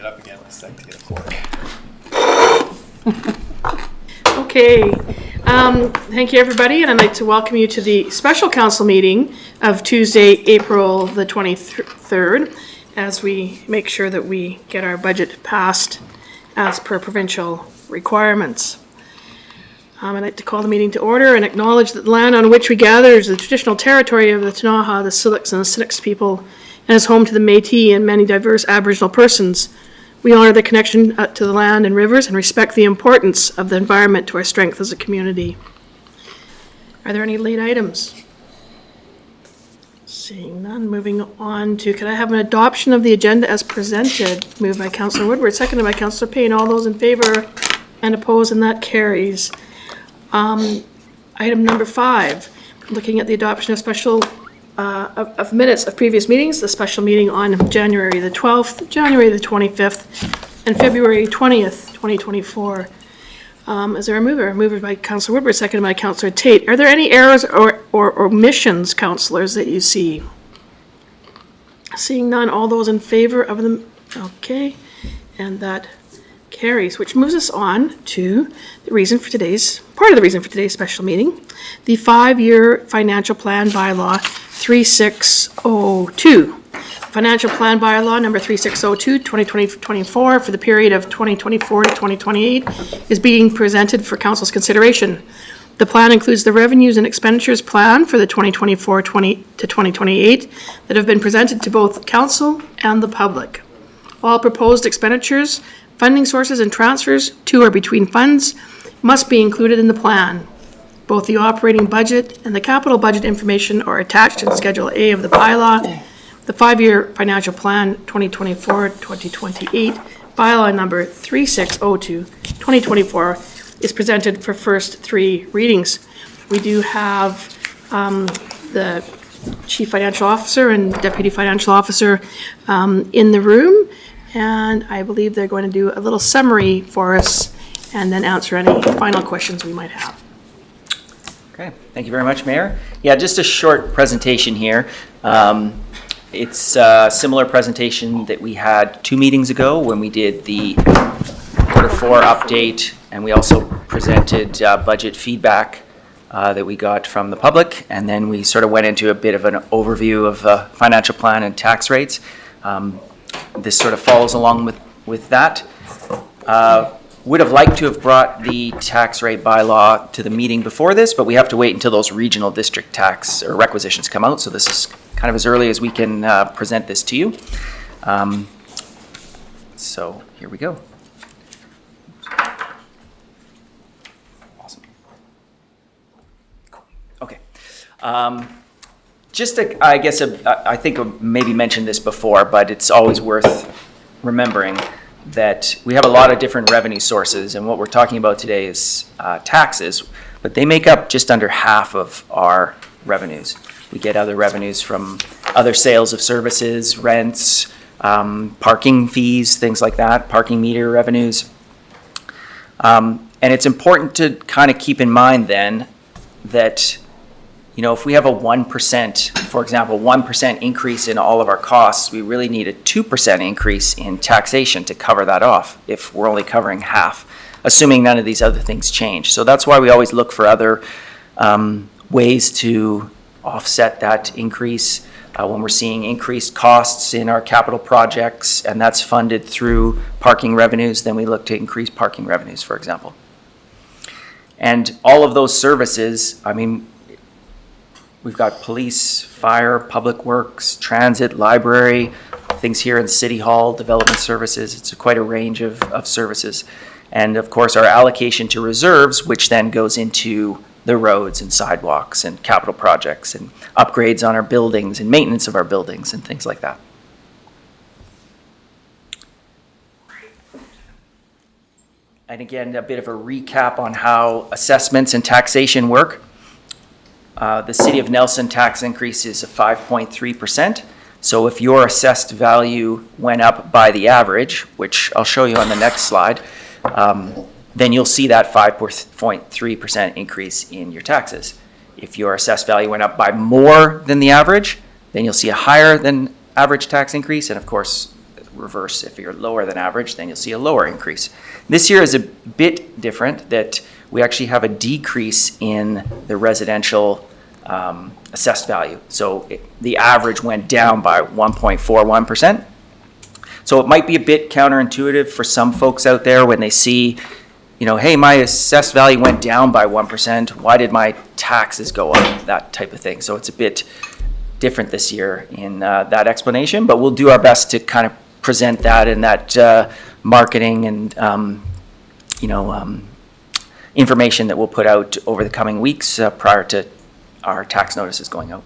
it up again. Let's like to get a fork. Okay. Thank you, everybody, and I'd like to welcome you to the special council meeting of Tuesday, April the 23rd, as we make sure that we get our budget passed as per provincial requirements. I'd like to call the meeting to order and acknowledge that the land on which we gather is the traditional territory of the Ktunaxa, the Syilx, and the Sinixt people, and is home to the Métis and many diverse Aboriginal persons. We honor the connection to the land and rivers and respect the importance of the environment to our strength as a community. Are there any late items? Seeing none, moving on to, could I have an adoption of the agenda as presented? Moved by Councillor Woodward, seconded by Councillor Payne. All those in favor and opposed, and that carries. Item number 5, looking at the adoption of special of minutes of previous meetings, the special meeting on January the 12th, January the 25th, and February 20th, 2024. Is there a mover? Mover by Councillor Woodward, seconded by Councillor Tate. Are there any errors or omissions, councillors, that you see? Seeing none, all those in favor of them? Okay, and that carries, which moves us on to the reason for part of the reason for today's special meeting, the 5-year financial plan bylaw 3602. Financial plan bylaw number 3602, 2024 for the period of 2024 to 2028 is being presented for council's consideration. The plan includes the revenues and expenditures plan for the 2024 to 2028 that have been presented to both council and the public. All proposed expenditures, funding sources, and transfers to or between funds must be included in the plan. Both the operating budget and the capital budget information are attached in Schedule A of the bylaw. The 5-year financial plan 2024-2028 bylaw number 3602 2024 is presented for first 3 readings. We do have the Chief Financial Officer and Deputy Financial Officer in the room, and I believe they're going to do a little summary for us and then answer any final questions we might have. Okay, thank you very much, Mayor. Yeah, just a short presentation here. It's a similar presentation that we had 2 meetings ago when we did the Q4 update, and we also presented budget feedback that we got from the public, and then we sort of went into a bit of an overview of the financial plan and tax rates. This sort of follows along with that. Would have liked to have brought the tax rate bylaw to the meeting before this, but we have to wait until those regional district tax or requisitions come out. So this is kind of as early as we can present this to you. So here we go. Awesome. Cool. Okay. Just I guess I think I maybe mentioned this before, but it's always worth remembering that we have a lot of different revenue sources, and what we're talking about today is taxes, but they make up just under half of our revenues. We get other revenues from other sales of services, rents, parking fees, things like that, parking meter revenues. And it's important to kind of keep in mind then that, you know, if we have a 1%, for example, 1% increase in all of our costs, we really need a 2% increase in taxation to cover that off if we're only covering half, assuming none of these other things change. So that's why we always look for other ways to offset that increase. When we're seeing increased costs in our capital projects, and that's funded through parking revenues, then we look to increase parking revenues, for example. And all of those services, I mean, we've got police, fire, public works, transit, library, things here in City Hall, development services. It's quite a range of services. And of course, our allocation to reserves, which then goes into the roads and sidewalks and capital projects and upgrades on our buildings and maintenance of our buildings and things like that. And again, a bit of a recap on how assessments and taxation work. The City of Nelson tax increase is 5.3%. So if your assessed value went up by the average, which I'll show you on the next slide, then you'll see that 5.3% increase in your taxes. If your assessed value went up by more than the average, then you'll see a higher than average tax increase. And of course, reverse. If you're lower than average, then you'll see a lower increase. This year is a bit different, that we actually have a decrease in the residential assessed value. So the average went down by 1.41%. So it might be a bit counterintuitive for some folks out there when they see, you know, hey, my assessed value went down by 1%. Why did my taxes go up? That type of thing. So it's a bit different this year in that explanation, but we'll do our best to kind of present that in that marketing and, information that we'll put out over the coming weeks prior to our tax notices going out.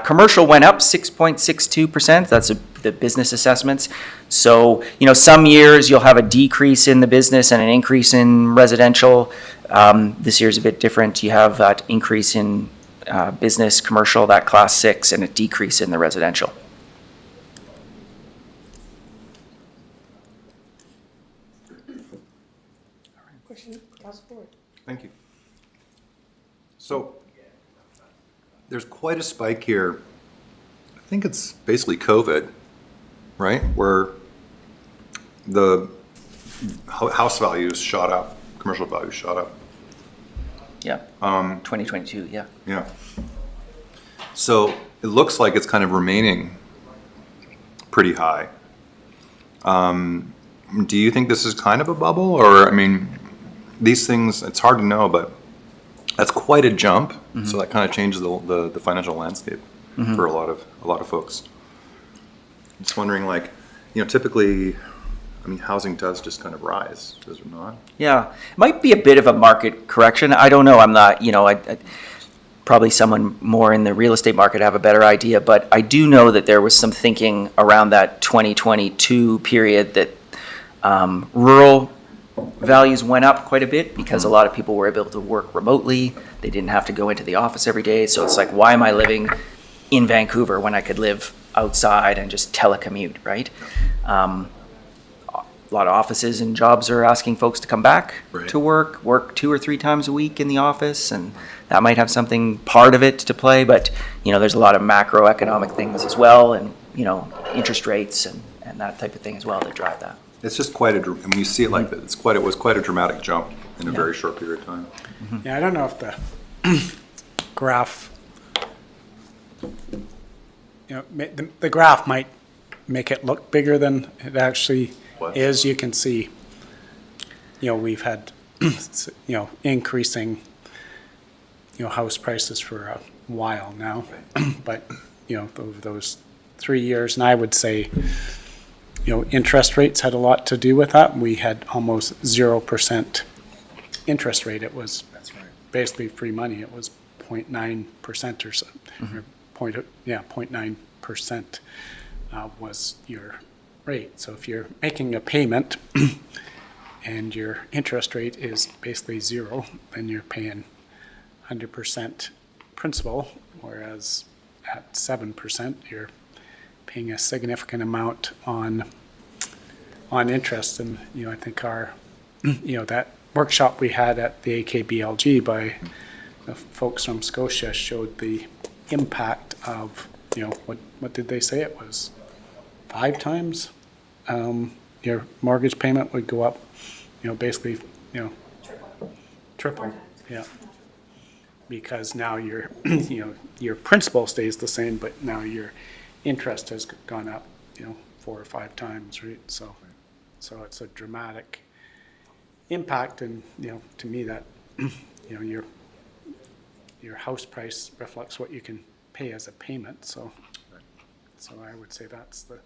Commercial went up 6.62%. That's the business assessments. So, you know, some years you'll have a decrease in the business and an increase in residential. This year's a bit different. You have that increase in business, commercial, that class 6, and a decrease in the residential. Question, Council Board. Thank you. So there's quite a spike here. I think it's basically COVID, right? Where the house values shot up, commercial values shot up. Yeah. 2022, yeah. Yeah. So it looks like it's kind of remaining pretty high. Do you think this is kind of a bubble, or, I mean, these things, it's hard to know, but that's quite a jump. Mm-hmm. So that kind of changes the financial landscape mm-hmm. for a lot of folks. I'm just wondering, like, you know, typically, I mean, housing does just kind of rise, does it not? Yeah, it might be a bit of a market correction. I don't know. I'm not, you know, I probably someone more in the real estate market have a better idea, but I do know that there was some thinking around that 2022 period that rural values went up quite a bit because a lot of people were able to work remotely. They didn't have to go into the office every day. So it's like, why am I living in Vancouver when I could live outside and just telecommute, right? A lot of offices and jobs are asking folks to come back to work 2 or 3 times a week in the office, and that might have something, part of it to play, but, you know, there's a lot of macroeconomic things as well, and, you know, interest rates and that type of thing as well that drive that. It's just quite a, when you see it like that, it was quite a dramatic jump in a very short period of time. Mm-hmm. Yeah, I don't know if the graph, you know, the graph might make it look bigger than it actually is. You can see, you know, we've had, you know, increasing, you know, house prices for a while now, but, you know, over those 3 years, and I would say, you know, interest rates had a lot to do with that. We had almost 0% interest rate. It was basically free money. It was 0.9% or so, or 0.9% was your rate. So if you're making a payment and your interest rate is basically 0, then you're paying 100% principal, whereas at 7%, you're paying a significant amount on interest. And, you know, I think our, you know, that workshop we had at the AKBLG by the folks from Scotia showed the impact of, you know, what did they say? It was 5 times your mortgage payment would go up, you know, basically, you know, triple. Yeah. Because now your, you know, your principal stays the same, but now your interest has gone up, you know, 4 or 5 times, right? So it's a dramatic impact, and, you know, to me that, you know, your house price reflects what you can pay as a payment. So I would say that's the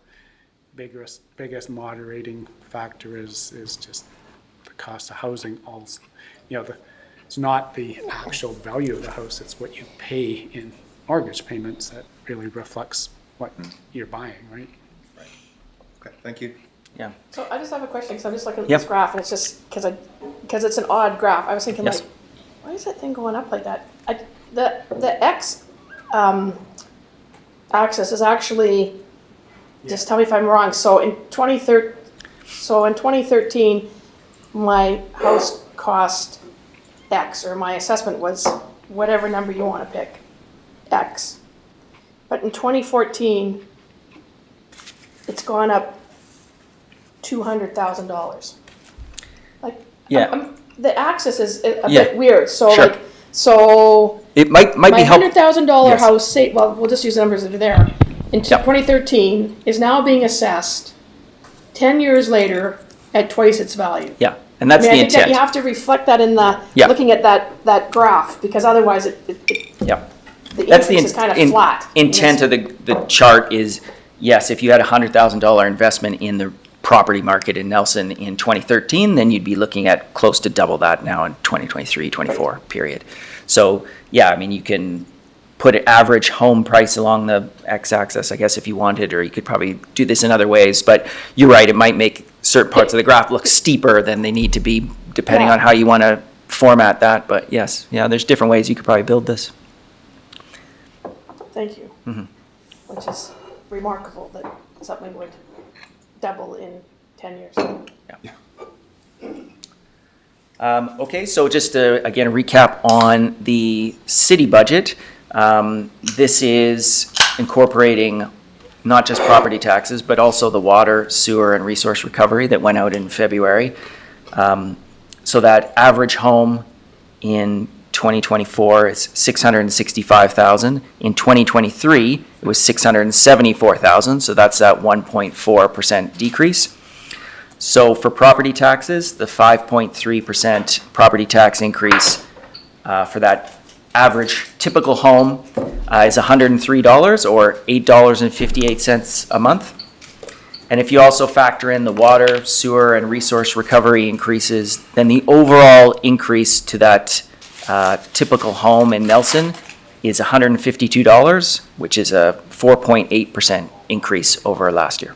biggest moderating factor is just the cost of housing. Also, you know, it's not the actual value of the house; it's what you pay in mortgage payments that really reflects what you're buying, right? Right. Okay, thank you. Yeah. So I just have a question, because I'm just looking at this graph, and it's just, because it's an odd graph. I was thinking, like, why is that thing going up like that? The X axis is actually, just tell me if I'm wrong, so in 2013, my house cost X, or my assessment was whatever number you want to pick, X. But in 2014, it's gone up $200,000. Like, Yeah. the access is a Yeah. bit weird, so Sure. like, so It might my be helpful. $100,000 Yes. house, say, well, we'll just use the numbers that are there, in Yep. 2013, is now being assessed 10 years later at twice its value. Yeah, and that's I the mean, I think that you intent. have to reflect that in the, Yeah. looking at that graph, because otherwise Yeah. the That's the increase is kind of flat. intent of the chart is, yes, if you had a $100,000 investment in the property market in Nelson in 2013, then you'd be looking at close to double that now in 2023, 24 period. So, yeah, I mean, you can put an average home price along the x-axis, I guess, if you wanted, or you could probably do this in other ways, but you're right, it might make certain parts of the graph look steeper than they need to be, depending Yeah. on how you want to format that, but yes, yeah, there's different ways you could probably build this. Thank you. Mm-hmm. Which is remarkable that something would double in 10 years. Okay, so just to, again, recap on the city budget. This is incorporating not just property taxes, but also the water, sewer, and resource recovery that went out in February. So that average home in 2024 is $665,000. In 2023, it was $674,000, so that's that 1.4% decrease. So for property taxes, the 5.3% property tax increase for that average typical home is $103 or $8.58 a month. And if you also factor in the water, sewer, and resource recovery increases, then the overall increase to that typical home in Nelson is $152, which is a 4.8% increase over last year.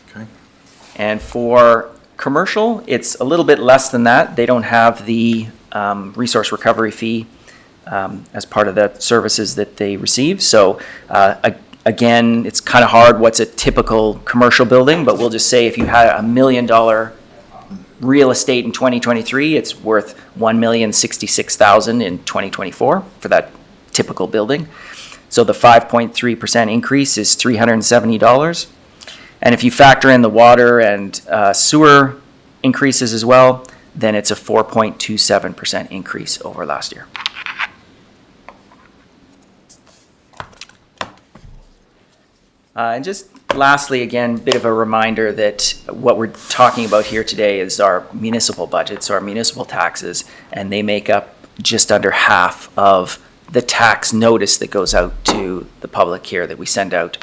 Okay. And for commercial, it's a little bit less than that. They don't have the resource recovery fee as part of the services that they receive. So again, it's kind of hard. What's a typical commercial building? But we'll just say if you had $1 million real estate in 2023, it's worth $1,066,000 in 2024 for that typical building. So the 5.3% increase is $370. And if you factor in the water and sewer increases as well, then it's a 4.27% increase over last year. And just lastly, again, bit of a reminder that what we're talking about here today is our municipal budgets, our municipal taxes, and they make up just under half of the tax notice that goes out to the public here that we send out.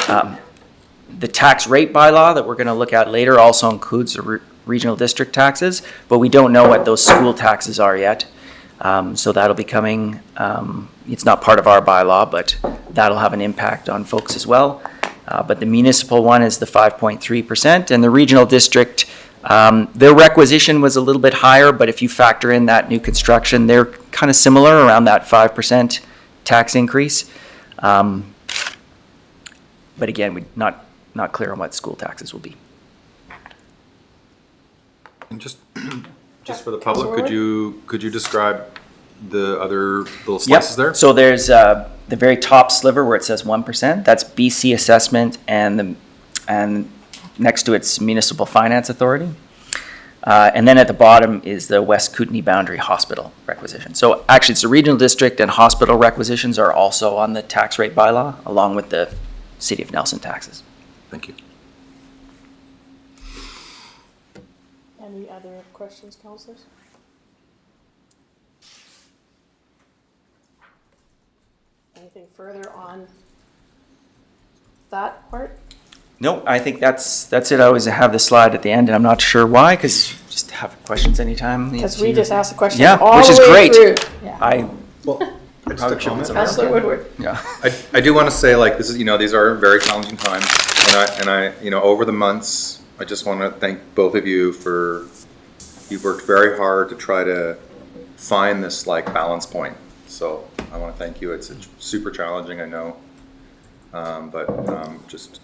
The tax rate bylaw that we're going to look at later also includes the regional district taxes, but we don't know what those school taxes are yet. So that'll be coming, it's not part of our bylaw, but that'll have an impact on folks as well. But the municipal one is the 5.3%, and the regional district, their requisition was a little bit higher, but if you factor in that new construction, they're kind of similar, around that 5% tax increase. But again, we're not clear on what school taxes will be. And just for the public, could you describe the other little slices there? So there's the very top sliver where it says 1%. That's BC Assessment, and next to it's Municipal Finance Authority. And then at the bottom is the West Kootenay Boundary Hospital requisition. So actually, it's the regional district and hospital requisitions are also on the tax rate bylaw, along with the City of Nelson taxes. Thank you. Any other questions, councillors? Anything further on that part? No, I think that's it. I always have the slide at the end, and I'm not sure why, because just have questions anytime. Because we just asked the question Yeah, all which the is way great. through. Yeah. Well, Probably should put some- Councillor Woodward. Yeah. I do want to say, like, this is, these are very challenging times, and I, over the months, I just want to thank both of you for, you've worked very hard to try to find this, like, balance point. So I want to thank you. It's super challenging, I know, but just,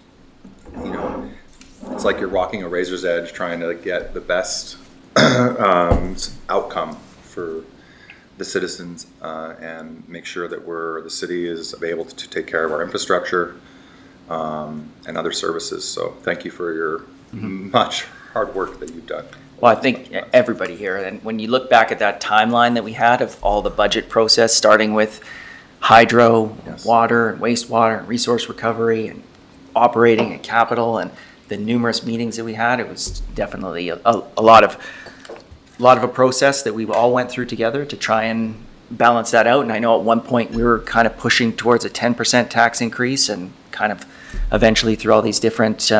it's like you're rocking a razor's edge trying to get the best outcome for the citizens and make sure that the city is able to take care of our infrastructure and other services. So thank you for your much hard work that you've done. Well, I think everybody here, and when you look back at that timeline that we had of all the budget process, starting with hydro, Yes. water, and wastewater, and resource recovery, and operating and capital, and the numerous meetings that we had, it was definitely a lot of a process that we all went through together to try and balance that out. And I know at one point we were kind of pushing towards a 10% tax increase, and kind of eventually through all these different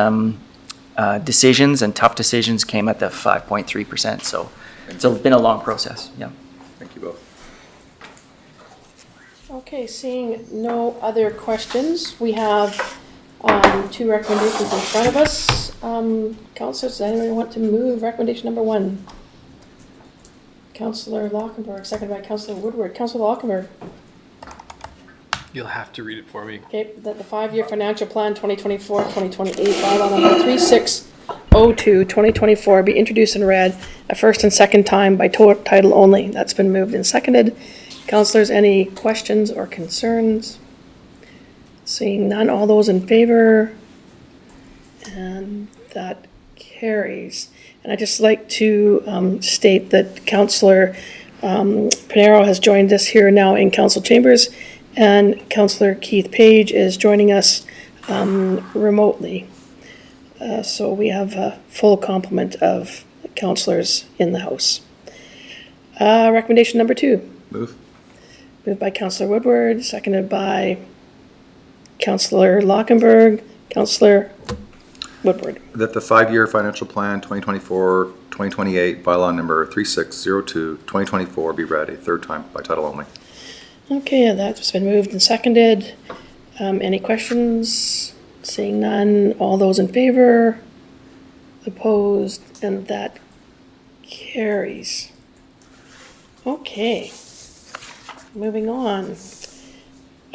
decisions and tough decisions came at the 5.3%. So it's been a long process. Yeah. Thank you both. Okay, seeing no other questions, we have two recommendations in front of us. Councilors, does anyone want to move recommendation number 1? Councillor Lockenberg, seconded by Councillor Woodward. Councillor Lockenberg, You'll have to read it for me. okay, that the 5-year financial plan 2024-2028, bylaw number 3602, 2024, be introduced and read a first and second time by title only. That's been moved and seconded. Councilors, any questions or concerns? Seeing none, all those in favor? And that carries. And I'd just like to state that Councillor Pinero has joined us here now in council chambers, and Councillor Keith Page is joining us remotely. So we have a full complement of councillors in the House. Recommendation number 2. Move. Moved by Councillor Woodward, seconded by Councillor Lockenberg. Councillor Woodward. That the 5-year financial plan 2024-2028, bylaw number 3602, 2024 be read a third time by title only. Okay, that's been moved and seconded. Any questions? Seeing none, all those in favor? Opposed? And that carries. Okay, moving on.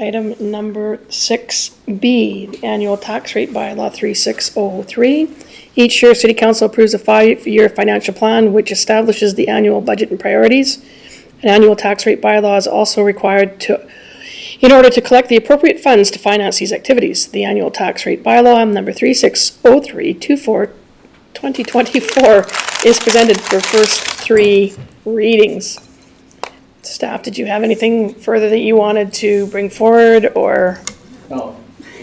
Item number 6B, the annual tax rate bylaw 3603. Each year, City Council approves a 5-year financial plan which establishes the annual budget and priorities. An annual tax rate bylaw is also required in order to collect the appropriate funds to finance these activities. The annual tax rate bylaw number 3603-2024 is presented for first 3 readings. Staff, did you have anything further that you wanted to bring forward, or? Oh,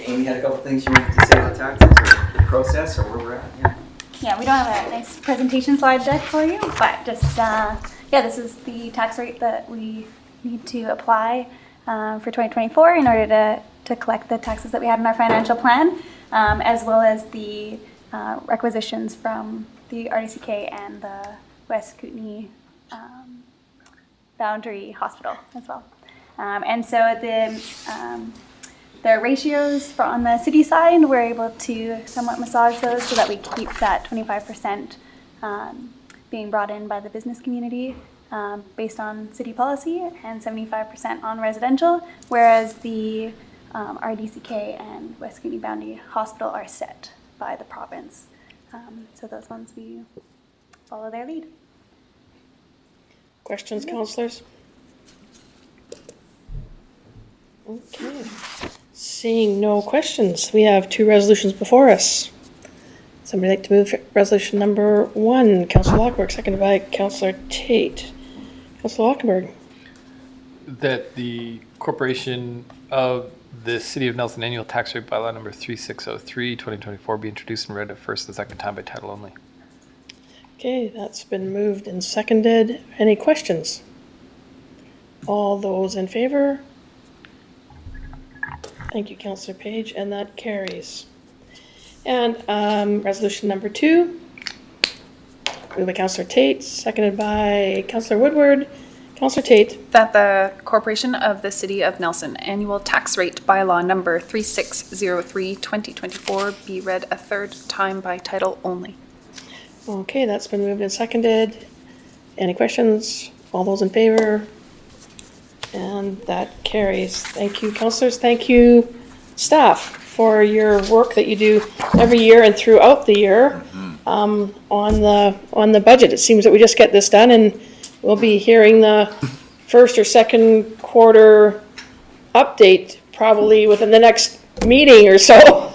Amy had a couple things you wanted to say about taxes or the process or where we're at. Yeah. Yeah, we don't have a nice presentation slide deck for you, but just, this is the tax rate that we need to apply for 2024 in order to collect the taxes that we had in our financial plan, as well as the requisitions from the RDCK and the West Kootenay Boundary Hospital as well. And so the ratios on the city side, we're able to somewhat massage those so that we keep that 25% being brought in by the business community based on city policy, and 75% on residential, whereas the RDCK and West Kootenay Boundary Hospital are set by the province. So those ones, we follow their lead. Questions, councillors? Okay. Seeing no questions, we have 2 resolutions before us. Somebody like to move resolution number 1? Councillor Lockenberg, seconded by Councillor Tate. Councillor Lockenberg. That the corporation of the City of Nelson annual tax rate bylaw number 3603, 2024 be introduced and read a first and second time by title only. Okay, that's been moved and seconded. Any questions? All those in favor? Thank you, Councillor Page, and that carries. And resolution number 2, moved by Councillor Tate, seconded by Councillor Woodward. Councillor Tate. That the Corporation of the City of Nelson annual tax rate bylaw number 3603, 2024 be read a third time by title only. Okay, that's been moved and seconded. Any questions? All those in favor? And that carries. Thank you, councillors. Thank you, staff, for your work that you do every year and throughout the year on the budget. It seems that we just get this done, and we'll be hearing the first or second quarter update probably within the next meeting or so.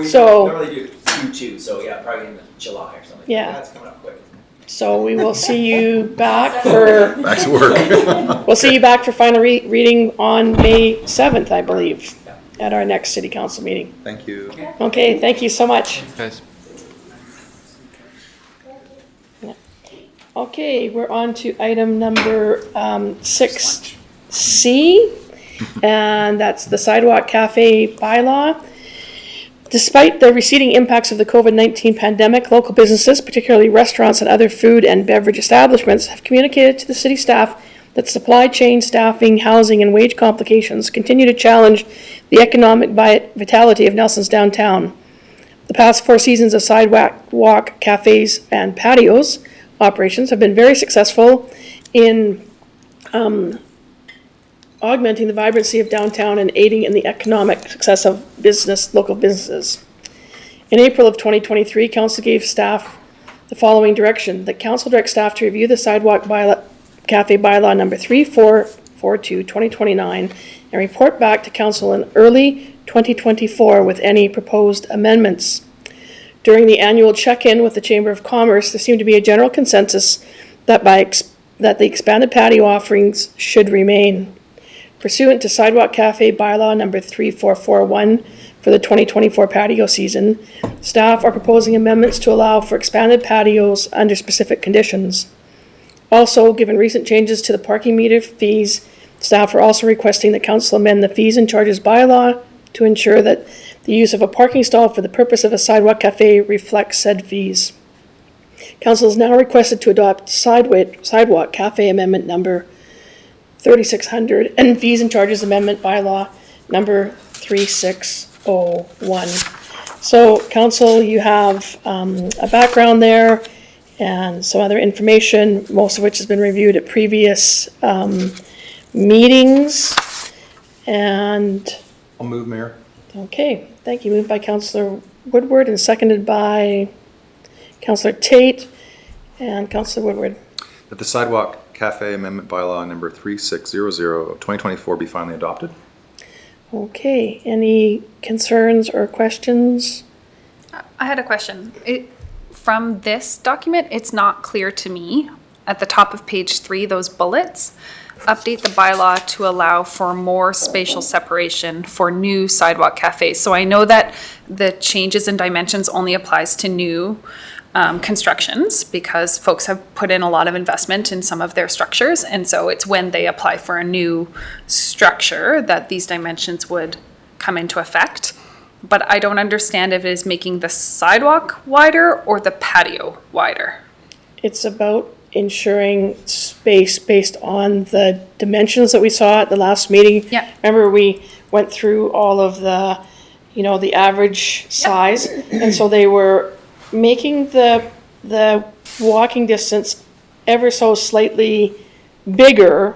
So- normally do Q2, so yeah, probably in July or something. Yeah. That's coming up quick. So we will see you back for, Back to work. we'll see you back for final reading on May 7th, I believe, at our next city council meeting. Thank you. Okay, thank you so much. Guys. Okay, we're on to item number 6C, and that's the Sidewalk Café bylaw. Despite the receding impacts of the COVID-19 pandemic, local businesses, particularly restaurants and other food and beverage establishments, have communicated to the city staff that supply chain, staffing, housing, and wage complications continue to challenge the economic vitality of Nelson's downtown. The past 4 seasons of sidewalk cafes and patios operations have been very successful in augmenting the vibrancy of downtown and aiding in the economic success of local businesses. In April of 2023, council gave staff the following direction. The council directs staff to review the sidewalk cafe bylaw number 3442/2029 and report back to council in early 2024 with any proposed amendments. During the annual check-in with the Chamber of Commerce, there seemed to be a general consensus that that the expanded patio offerings should remain. Pursuant to Sidewalk Cafe Bylaw number 3441 for the 2024 patio season, staff are proposing amendments to allow for expanded patios under specific conditions. Also, given recent changes to the parking meter fees, staff are also requesting that council amend the fees and charges bylaw to ensure that the use of a parking stall for the purpose of a sidewalk cafe reflects said fees. Council is now requested to adopt sidewalk cafe amendment number 3600 and fees and charges amendment bylaw number 3601. So council, you have a background there and some other information, most of which has been reviewed at previous meetings. And I'll move, Mayor. okay, thank you. Moved by Councillor Woodward and seconded by Councillor Tate and Councillor Woodward. That the Sidewalk Cafe Amendment Bylaw number 3600/2024 be finally adopted. Okay, any concerns or questions? I had a question. From this document, it's not clear to me, at the top of page 3, those bullets, update the bylaw to allow for more spatial separation for new sidewalk cafes. So I know that the changes in dimensions only applies to new constructions because folks have put in a lot of investment in some of their structures. And so it's when they apply for a new structure that these dimensions would come into effect. But I don't understand if it is making the sidewalk wider or the patio wider. It's about ensuring space based on the dimensions that we saw at the last meeting. Yeah. Remember, we went through all of the, the average size. And so they were making the walking distance ever so slightly bigger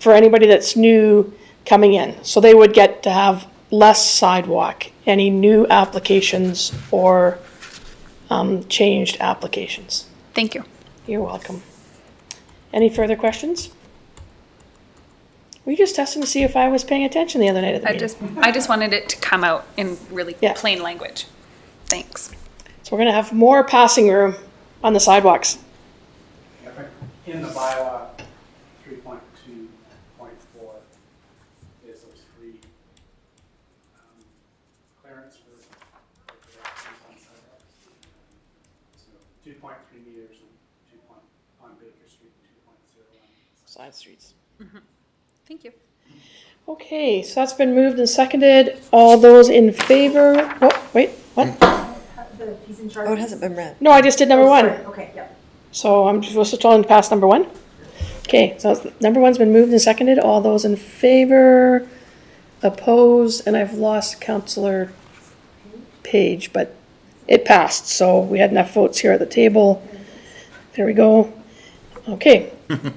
for anybody that's new coming in. So they would get to have less sidewalk, any new applications or changed applications. Thank you. You're welcome. Any further questions? Were you just testing to see if I was paying attention the other night at the meeting? I just wanted it to come out in really Yeah. plain language. Thanks. So we're gonna have more passing room on the sidewalks. In the bylaw, 3.2.4 is those free clearance for pedestrians on sidewalks. So 2.3 meters on Baker Street, 2.0 Side streets. Thank you. Okay, so that's been moved and seconded. All those in favor? Oh, wait, what? The fees and charges? Oh, it hasn't been read. No, I just did number one. Okay, yep. So I'm supposed to tell them to pass number one? Okay, so number one's been moved and seconded. All those in favor? Opposed? And I've lost Councillor Page, but it passed. So we had enough votes here at the table. There we go. Okay,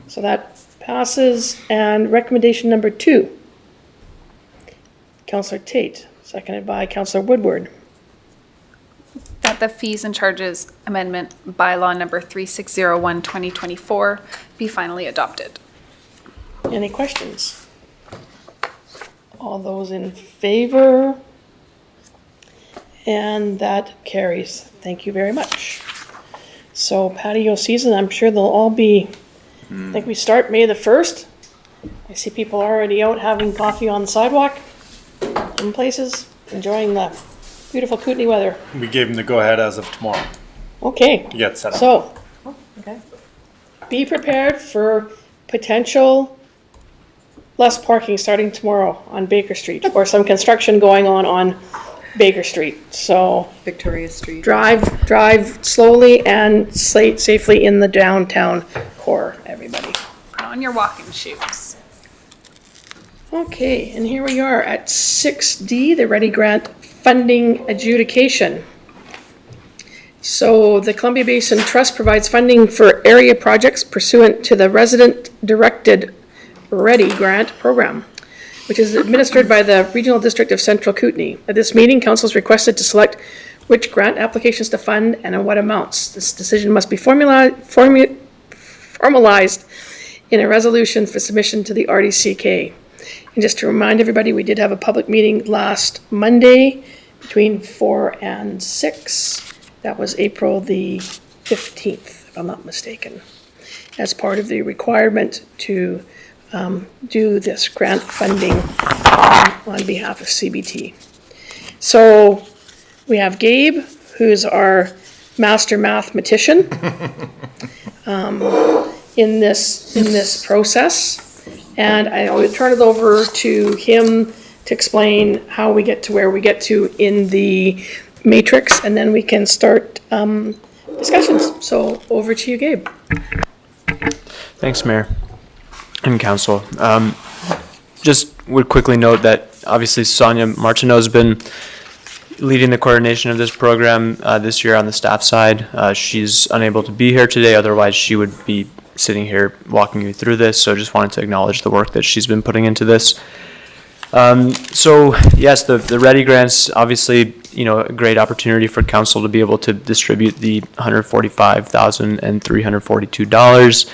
so that passes. And recommendation number 2. Councillor Tate, seconded by Councillor Woodward. That the fees and charges amendment bylaw number 3601/2024 be finally adopted. Any questions? All those in favor? And that carries. Thank you very much. So patio season, I'm sure they'll all be, I think we start May the 1st. I see people already out having coffee on the sidewalk in places, enjoying the beautiful Kootenai weather. We gave them the go-ahead as of tomorrow Okay, to get set up. so be prepared for potential less parking starting tomorrow on Baker Street or some construction going on Baker Street. So Victoria Street. drive slowly and safely in the downtown core, everybody. Put on your walking shoes. Okay, and here we are at 6D, the ReDi grant funding adjudication. So the Columbia Basin Trust provides funding for area projects pursuant to the resident-directed ReDi grant program, which is administered by the Regional District of Central Kootenai. At this meeting, council is requested to select which grant applications to fund and in what amounts. This decision must be formalized in a resolution for submission to the RDCK. And just to remind everybody, we did have a public meeting last Monday between 4 and 6. That was April the 15th, if I'm not mistaken, as part of the requirement to do this grant funding on behalf of CBT. So we have Gabe, who's our master mathematician in this process. And I will turn it over to him to explain how we get to where we get to in the matrix, and then we can start discussions. So over to you, Gabe. Thanks, Mayor and Council. Just would quickly note that obviously Sonia Martineau has been leading the coordination of this program this year on the staff side. She's unable to be here today, otherwise she would be sitting here walking you through this, so just wanted to acknowledge the work that she's been putting into this. So yes, the ReDi grants, obviously, a great opportunity for council to be able to distribute the $145,342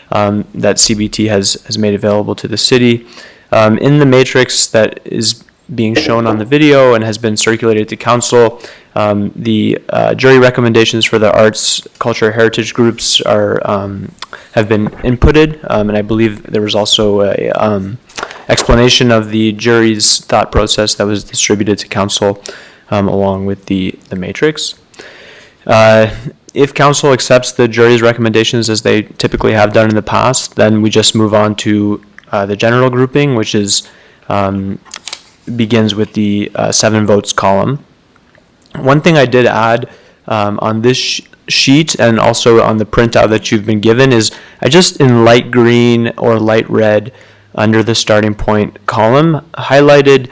that CBT has made available to the city. In the matrix that is being shown on the video and has been circulated to council, the jury recommendations for the arts, culture, heritage groups have been inputted, and I believe there was also a explanation of the jury's thought process that was distributed to council along with the matrix. If council accepts the jury's recommendations as they typically have done in the past, then we just move on to the general grouping, which is begins with the 7 votes column. One thing I did add on this sheet and also on the printout that you've been given is I just in light green or light red under the starting point column highlighted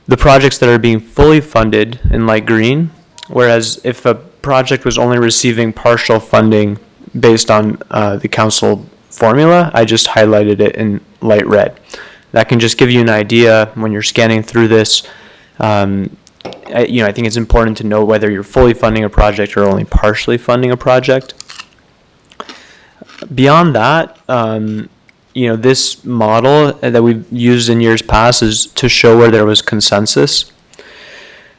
the projects that are being fully funded in light green, whereas if a project was only receiving partial funding based on the council formula, I just highlighted it in light red. That can just give you an idea when you're scanning through this. I think it's important to know whether you're fully funding a project or only partially funding a project. Beyond that, this model that we've used in years past is to show where there was consensus.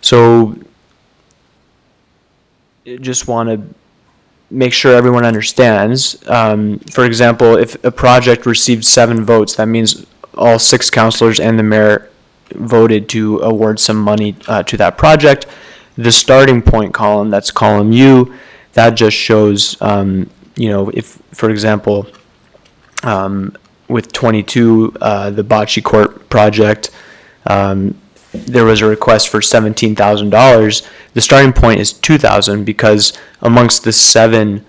So just want to make sure everyone understands. For example, if a project received 7 votes, that means all 6 councilors and the mayor voted to award some money to that project. The starting point column, that's column U, that just shows, if, for example, with 22, the Bocce Court project, there was a request for $17,000. The starting point is $2,000 because amongst the 7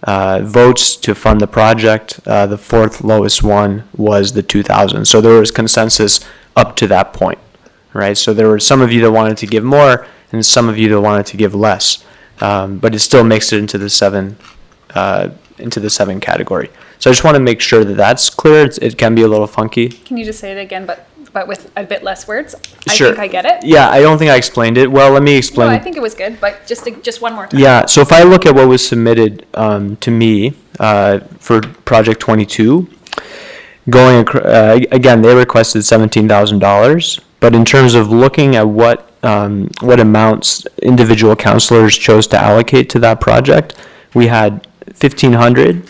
votes to fund the project, the 4th lowest one was the $2,000. So there was consensus up to that point, right? So there were some of you that wanted to give more and some of you that wanted to give less, but it still makes it into the 7 category. So I just want to make sure that that's clear. It can be a little funky. Can you just say it again, but with a bit less words? Sure. I think I get it. Yeah, I don't think I explained it. Well, let me explain. No, I think it was good, but just one more time. Yeah, so if I look at what was submitted to me for Project 22, again, they requested $17,000, but in terms of looking at what what amounts individual councilors chose to allocate to that project, we had 1,500,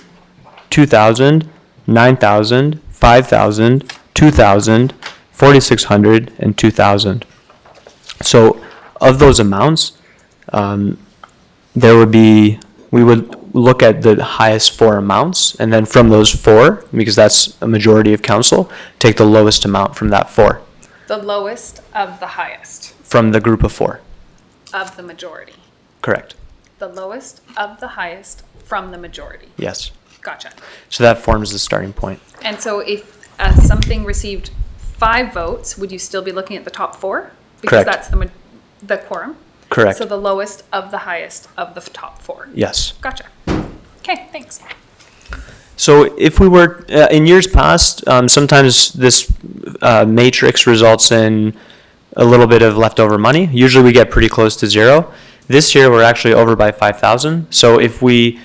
2,000, 9,000, 5,000, 2,000, 4,600, and 2,000. So of those amounts, we would look at the highest four amounts, and then from those four, because that's a majority of council, take the lowest amount from that four, The lowest of the highest from the group of four. of the majority. Correct. The lowest of the highest from the majority. Yes. Gotcha. So that forms the starting point. And so if something received 5 votes, would you still be looking at the top 4? Because Correct. that's the quorum? Correct. So the lowest of the highest of the top 4. Yes. Gotcha. Okay, thanks. So if we were, in years past, sometimes this matrix results in a little bit of leftover money. Usually we get pretty close to zero. This year we're actually over by 5,000. So if we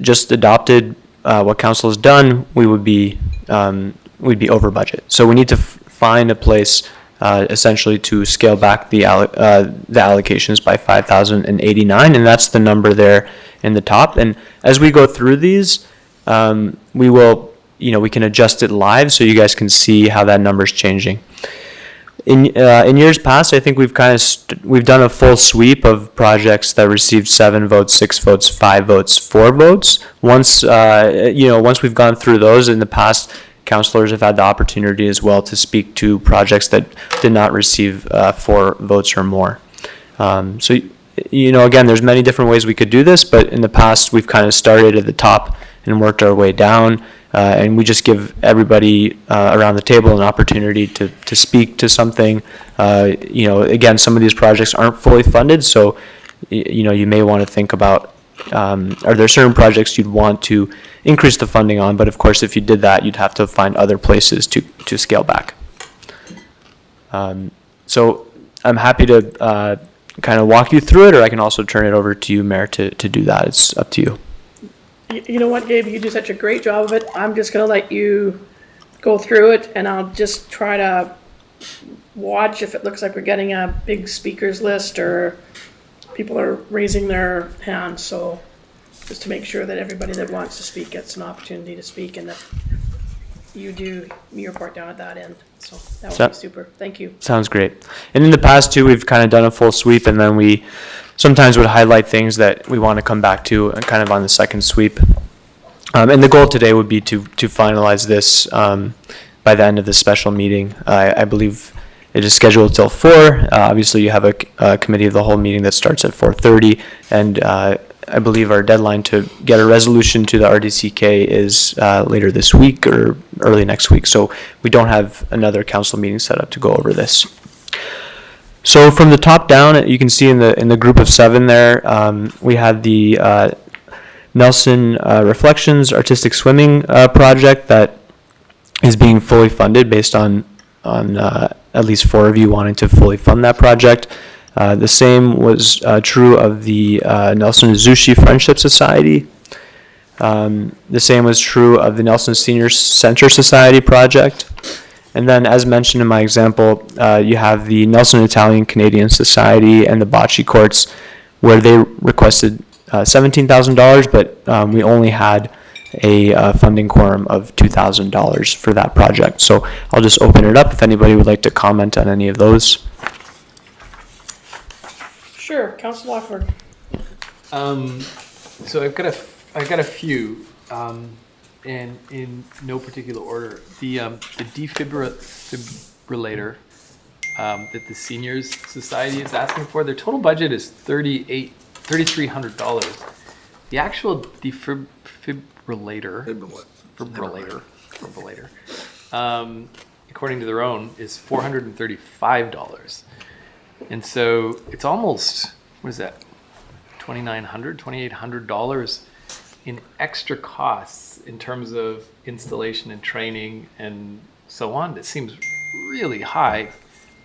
just adopted what council has done, we'd be over budget. So we need to find a place essentially to scale back the allocations by 5,089, and that's the number there in the top. And as we go through these, we will, we can adjust it live so you guys can see how that number is changing. In years past, I think we've we've done a full sweep of projects that received 7 votes, 6 votes, 5 votes, 4 votes. Once we've gone through those in the past, councilors have had the opportunity as well to speak to projects that did not receive 4 votes or more. Again, there's many different ways we could do this, but in the past, we've kind of started at the top and worked our way down. And we just give everybody around the table an opportunity to speak to something. Again, some of these projects aren't fully funded, so you may want to think about, are there certain projects you'd want to increase the funding on? But of course, if you did that, you'd have to find other places to scale back. So I'm happy to kind of walk you through it, or I can also turn it over to you, Mayor, to do that. It's up to you. You know what, Gabe, you do such a great job of it. I'm just gonna let you go through it, and I'll just try to watch if it looks like we're getting a big speakers list or people are raising their hands. So just to make sure that everybody that wants to speak gets an opportunity to speak, and that you do your part down at that end. So that would be super. Thank you. Sounds great. And in the past too, we've kind of done a full sweep, and then we sometimes would highlight things that we want to come back to kind of on the second sweep. And the goal today would be to finalize this by the end of this special meeting. I believe it is scheduled till 4. Obviously, you have a committee of the whole meeting that starts at 4:30, and I believe our deadline to get a resolution to the RDCK is later this week or early next week. So we don't have another council meeting set up to go over this. So from the top down, you can see in the group of 7 there, we had the Nelson Reflections Artistic Swimming project that is being fully funded based on at least 4 of you wanting to fully fund that project. The same was true of the Nelson Azushi Friendship Society. The same was true of the Nelson Senior Center Society project. And then, as mentioned in my example, you have the Nelson Italian Canadian Society and the Bocce Courts, where they requested $17,000, but we only had a funding quorum of $2,000 for that project. So I'll just open it up if anybody would like to comment on any of those. Sure, Councilor Lockwood. So I've got a few, and in no particular order. The defibrillator that the Seniors Society is asking for, their total budget is $3,300. The actual defibrillator, according to their own, is $435. And so it's almost, what is that, $2,800 in extra costs in terms of installation and training and so on. That seems really high.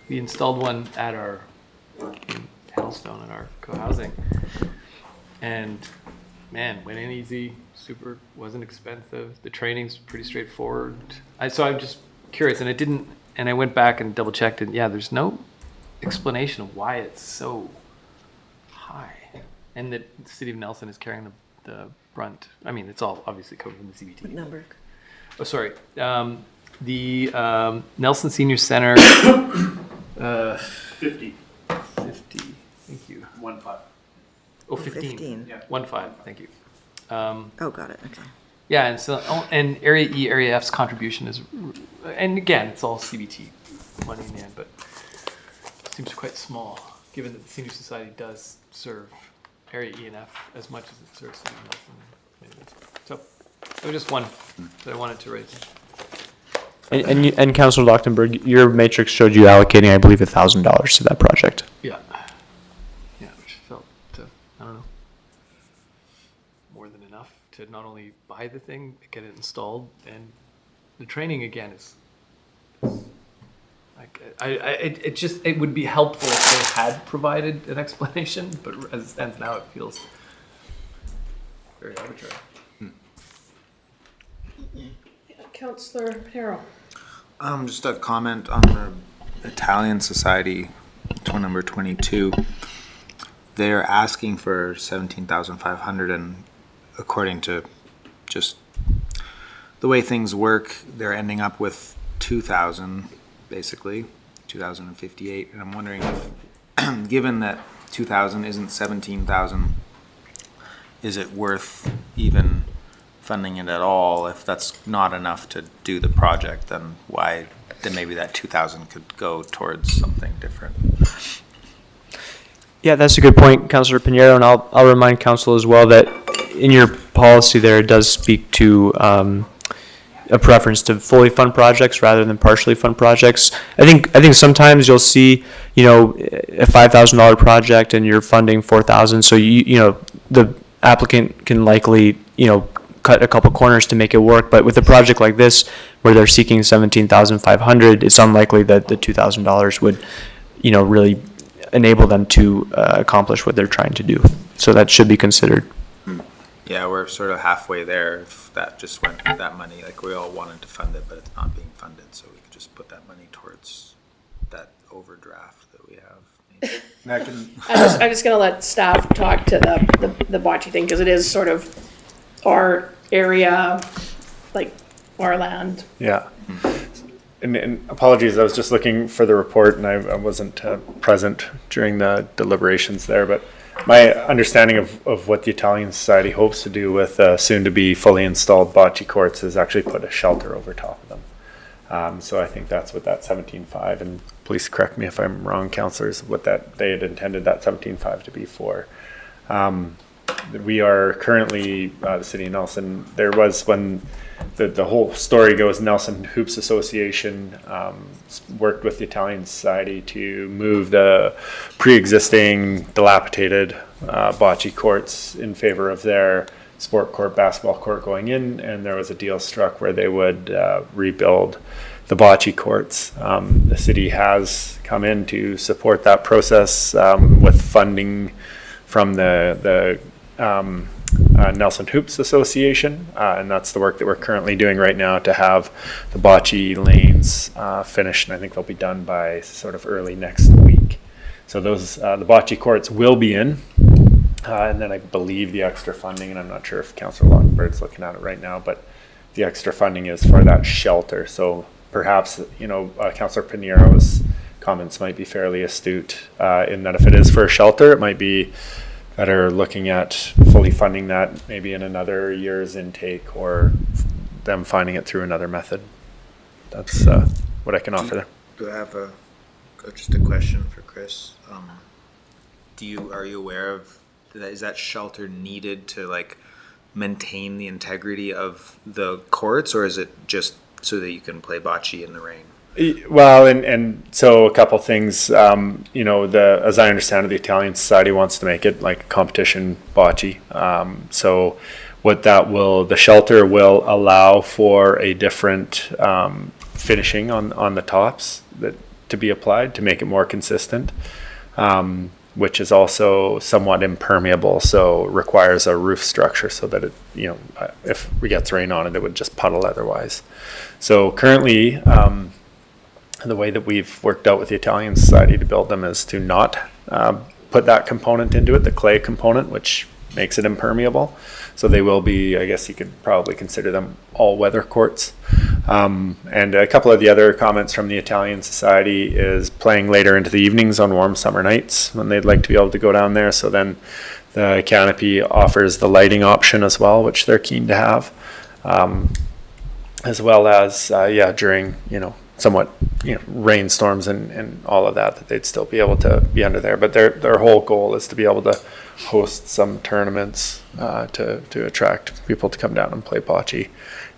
We installed one at our in Hellstone at our co-housing, and man, went in easy. Super, wasn't expensive. The training's pretty straightforward. So I'm just curious, and I went back and double checked, and yeah, there's no explanation of why it's so high, and that the city of Nelson is carrying the brunt. I mean, it's all obviously covered in the CBT. What number? Oh, sorry. The Nelson Senior Center. 50. 50. Thank you. 1-5. Oh, 15. 15. Yeah. 1-5. Thank you. Oh, got it, okay. Yeah, and so and Area E, Area F's contribution is, and again, it's all CBT money in the end, but it seems quite small, given that the Senior Society does serve Area E and F as much as it serves City of Nelson. So, it was just one that I wanted to raise. And Councilor Lochtenberg, your matrix showed you allocating, I believe, $1,000 to that project. Yeah. Yeah, which felt, I don't know, more than enough to not only buy the thing, but get it installed, and the training again is like, it would be helpful if they had provided an explanation, but as it stands now, it feels very arbitrary. Councillor Harrell. Just a comment on the Italian Society, number 22. They're asking for 17,500, and according to just the way things work, they're ending up with 2,000, basically, 2,058. And I'm wondering if, given that 2,000 isn't 17,000, is it worth even funding it at all? If that's not enough to do the project, then why? Then maybe that 2,000 could go towards something different. Yeah, that's a good point, Councilor Pinheiro, and I'll remind council as well that in your policy there, it does speak to a preference to fully fund projects rather than partially fund projects. I think sometimes you'll see, a $5,000 project and you're funding 4,000, so the applicant can likely, cut a couple corners to make it work. But with a project like this, where they're seeking 17,500, it's unlikely that the $2,000 would, really enable them to accomplish what they're trying to do. So that should be considered. Yeah, we're sort of halfway there. If that just went, that money, like we all wanted to fund it, but it's not being funded, so we could just put that money towards that overdraft that we have. And I can, I'm just gonna let staff talk to the bocce thing, because it is sort of our area, like our land. Yeah. And apologies, I was just looking for the report and I wasn't present during the deliberations there, but my understanding of what the Italian Society hopes to do with soon-to-be fully installed bocce courts is actually put a shelter over top of them. So I think that's what that 17.5, and please correct me if I'm wrong, councillors, what that they had intended that 17.5 to be for. We are currently, the City of Nelson, there was when the whole story goes, Nelson Hoops Association worked with the Italian Society to move the pre-existing dilapidated bocce courts in favor of their sport court, basketball court going in, and there was a deal struck where they would rebuild the bocce courts. The city has come in to support that process with funding from the Nelson Hoops Association, and that's the work that we're currently doing right now to have the bocce lanes finished, and I think they'll be done by sort of early next week. So those the bocce courts will be in, and then I believe the extra funding, and I'm not sure if Councillor Lochtenberg's looking at it right now, but the extra funding is for that shelter. So perhaps Councillor Pinheiro's comments might be fairly astute in that if it is for a shelter, it might be better looking at fully funding that maybe in another year's intake, or them finding it through another method. That's what I can offer there. do I have just a question for Chris? Are you aware of that? Is that shelter needed to like maintain the integrity of the courts, or is it just so that you can play bocce in the rain? Well, and so a couple things, as I understand it, the Italian Society wants to make it like competition bocce. So what the shelter will allow for a different finishing on the tops to be applied to make it more consistent, which is also somewhat impermeable, so requires a roof structure so that it, if it gets rain on it, it would just puddle otherwise. So currently, the way that we've worked out with the Italian Society to build them is to not put that component into it, the clay component, which makes it impermeable. So they will be, I guess you could probably consider them all-weather courts. And a couple of the other comments from the Italian Society is playing later into the evenings on warm summer nights when they'd like to be able to go down there. So then the canopy offers the lighting option as well, which they're keen to have. As well as, during, somewhat, rainstorms and all of that they'd still be able to be under there. But their whole goal is to be able to host some tournaments to attract people to come down and play bocce.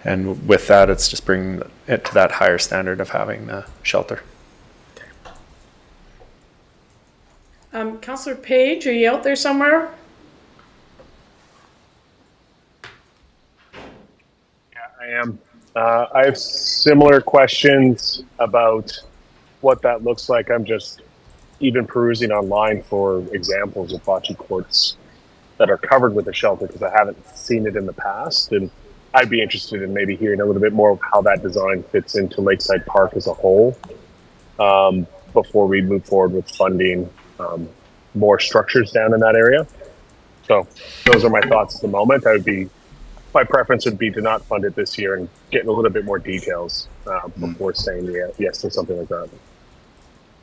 And with that, it's just bringing it to that higher standard of having the shelter. Councillor Page, are you out there somewhere? I am. I have similar questions about what that looks like. I'm just even perusing online for examples of bocce courts that are covered with a shelter because I haven't seen it in the past. And I'd be interested in maybe hearing a little bit more of how that design fits into Lakeside Park as a whole before we move forward with funding more structures down in that area. So those are my thoughts at the moment. My preference would be to not fund it this year and get a little bit more details before saying yes to something like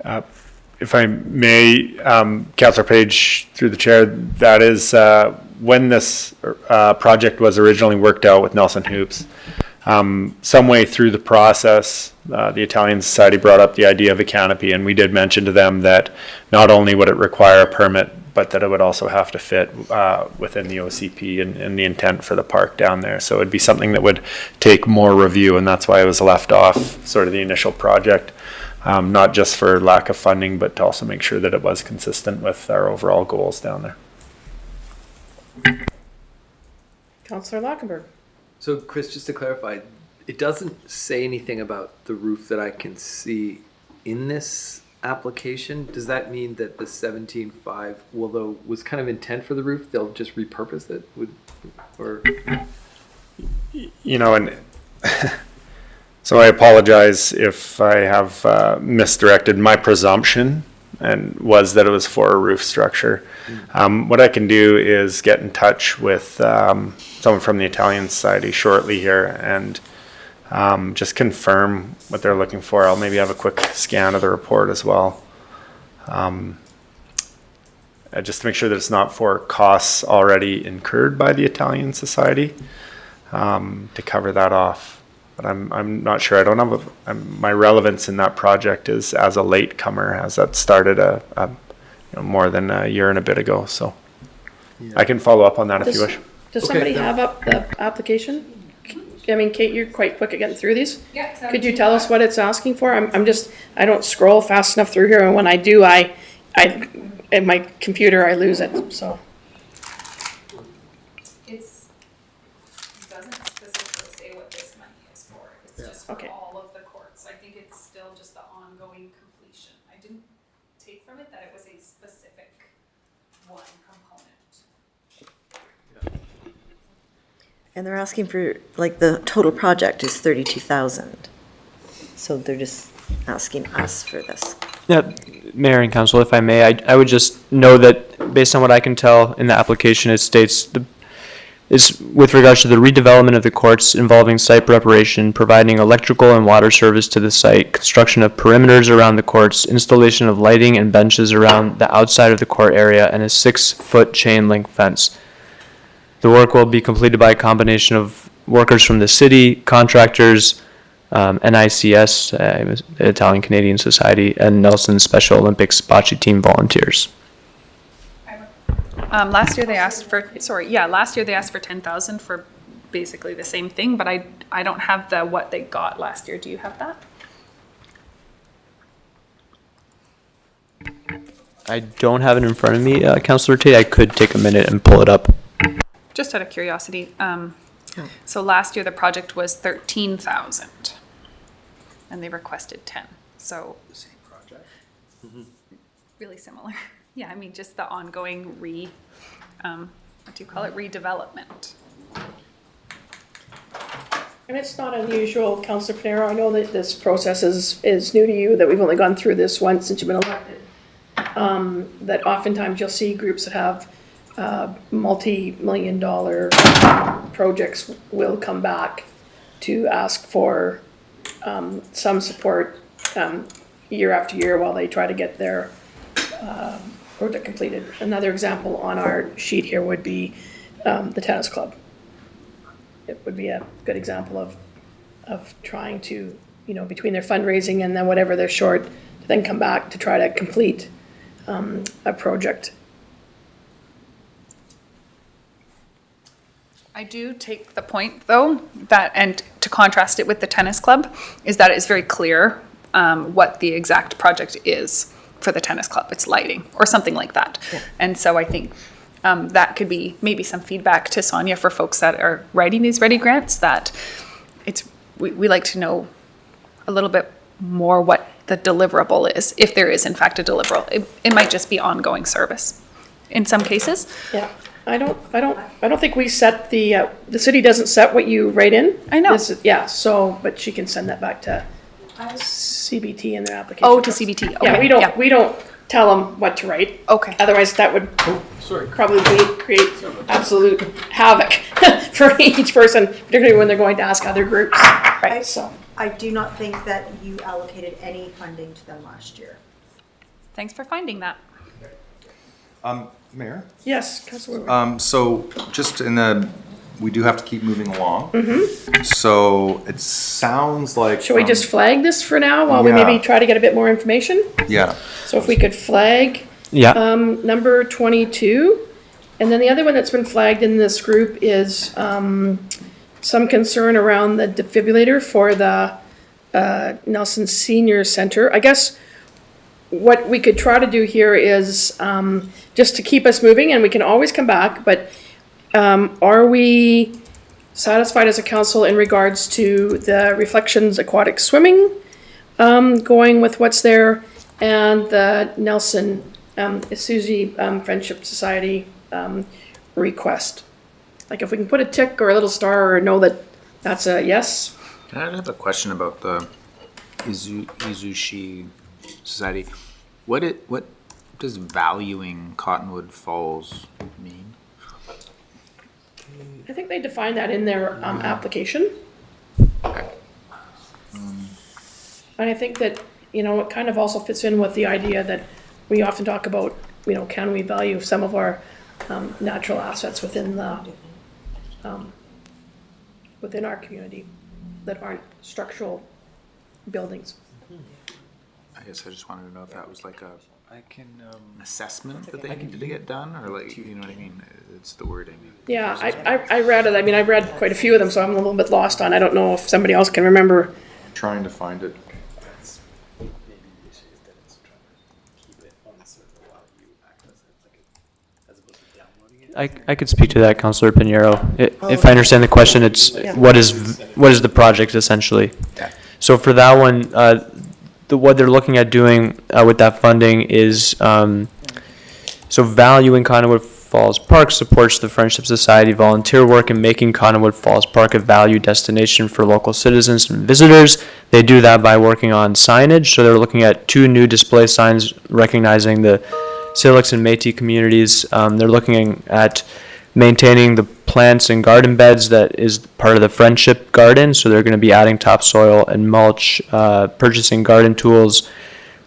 that. If I may, Councillor Page, through the chair, that is when this project was originally worked out with Nelson Hoops. Some way through the process, the Italian Society brought up the idea of a canopy, and we did mention to them that not only would it require a permit, but that it would also have to fit within the OCP and the intent for the park down there. So it'd be something that would take more review, and that's why it was left off sort of the initial project. Not just for lack of funding, but to also make sure that it was consistent with our overall goals down there. Councillor Lockenberg. So Chris, just to clarify, it doesn't say anything about the roof that I can see in this application. Does that mean that the 17.5, although was kind of intent for the roof, they'll just repurpose it? And so I apologize if I have misdirected. My presumption was that it was for a roof structure. What I can do is get in touch with someone from the Italian Society shortly here and just confirm what they're looking for. I'll maybe have a quick scan of the report as well. Just to make sure that it's not for costs already incurred by the Italian Society to cover that off. But I'm not sure. I don't have my relevance in that project is as a latecomer, as that started more than a year and a bit ago. So I can follow up on that if you wish. Does somebody have up the application? I mean, Kate, you're quite quick at getting through these. Yeah. Could you tell us what it's asking for? I don't scroll fast enough through here, and when I do, in my computer, I lose it, so. It doesn't specifically say what this money is for. It's just for all of the courts. I think it's still just the ongoing completion. I didn't take from it that it was a specific one component. And they're asking for, the total project is 32,000. So they're just asking us for this. Yeah, Mayor and Council, if I may, I would just know that based on what I can tell in the application, it states is with regards to the redevelopment of the courts involving site preparation, providing electrical and water service to the site, construction of perimeters around the courts, installation of lighting and benches around the outside of the court area, and a 6-foot chain link fence. The work will be completed by a combination of workers from the city, contractors, NICS, the Italian Canadian Society, and Nelson Special Olympics bocce team volunteers. Last year they asked for 10,000 for basically the same thing, but I don't have what they got last year. Do you have that? I don't have it in front of me, Councillor Tate. I could take a minute and pull it up. Just out of curiosity, so last year the project was 13,000, and they requested 10. So The same project? really similar. Yeah, I mean just the ongoing redevelopment. And it's not unusual, Councillor Panero, I know that this process is new to you, that we've only gone through this once since you've been elected. That oftentimes you'll see groups that have multi-million-dollar projects will come back to ask for some support year after year while they try to get their project completed. Another example on our sheet here would be the tennis club. It would be a good example of trying to, you know, between their fundraising and then whatever they're short, to then come back to try to complete a project. I do take the point, though, that, and to contrast it with the tennis club, is that it's very clear what the exact project is for the tennis club. It's lighting or something like that. Yeah. And so I think that could be maybe some feedback to Sonia for folks that are writing these ReDi grants, that we like to know a little bit more what the deliverable is, if there is in fact a deliverable. It might just be ongoing service in some cases. Yeah. I don't think we set the city doesn't set what you write in. I know. Yeah, so, but she can send that back to CBT in their application. Oh, to CBT. Okay. Yeah, we don't tell them what to write. Okay. Otherwise that would probably create absolute havoc for each person, particularly when they're going to ask other groups. Right, so. I do not think that you allocated any funding to them last year. Thanks for finding that. Mayor? Yes, Councilor. So just we do have to keep moving along. Mm-hmm. So it sounds like. Should we just flag this for now while we maybe try to get a bit more information? Yeah. So if we could flag number 22, and then the other one that's been flagged in this group is some concern around the defibrillator for the Nelson Senior Center. I guess what we could try to do here is just to keep us moving, and we can always come back, but are we satisfied as a council in regards to the Reflections Aquatic Swimming going with what's there, and the Nelson Isuzu Friendship Society request? Like if we can put a tick or a little star or know that that's a yes. I have a question about the Izushi Society. What does valuing Cottonwood Falls mean? I think they define that in their application. Okay. And I think that, you know, it kind of also fits in with the idea that we often talk about, you know, can we value some of our natural assets within our community that aren't structural buildings. I guess I just wanted to know if that was like an assessment that they needed to get done, or like, you know what I mean? It's the wording. Yeah, I read it. I mean, I've read quite a few of them, so I'm a little bit lost on. I don't know if somebody else can remember. Trying to find it. I could speak to that, Councillor Pinheiro. If I understand the question, it's what is the project essentially? Okay. So for that one, what they're looking at doing with that funding is so valuing Cottonwood Falls Park supports the Friendship Society volunteer work in making Cottonwood Falls Park a valued destination for local citizens and visitors. They do that by working on signage. So they're looking at 2 new display signs recognizing the Syilx and Métis communities. They're looking at maintaining the plants and garden beds that is part of the Friendship Garden. So they're going to be adding topsoil and mulch, purchasing garden tools,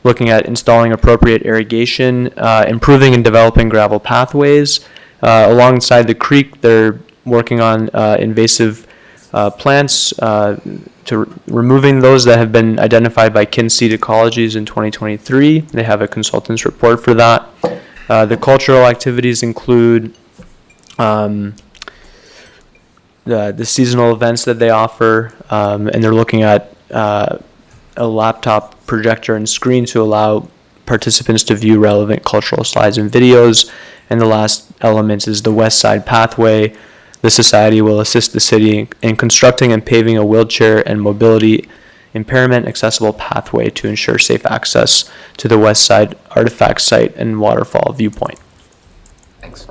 looking at installing appropriate irrigation, improving and developing gravel pathways. Alongside the creek, they're working on invasive plants, to removing those that have been identified by Kinseed Ecologies in 2023. They have a consultant's report for that. The cultural activities include the seasonal events that they offer, and they're looking at a laptop projector and screen to allow participants to view relevant cultural slides and videos. And the last element is the West Side Pathway. The Society will assist the city in constructing and paving a wheelchair and mobility impairment accessible pathway to ensure safe access to the West Side Artifact Site and Waterfall Viewpoint. Thanks.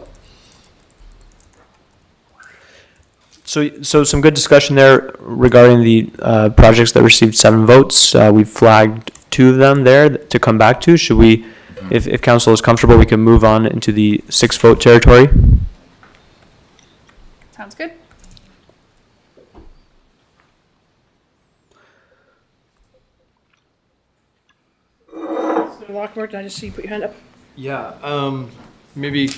So some good discussion there. regarding the projects that received 7 votes, we've flagged 2 of them there to come back to. Should we, if council is comfortable, we can move on into the 6-vote territory? Sounds good. Councillor Lockmore, did I just see you put your hand up? Yeah, maybe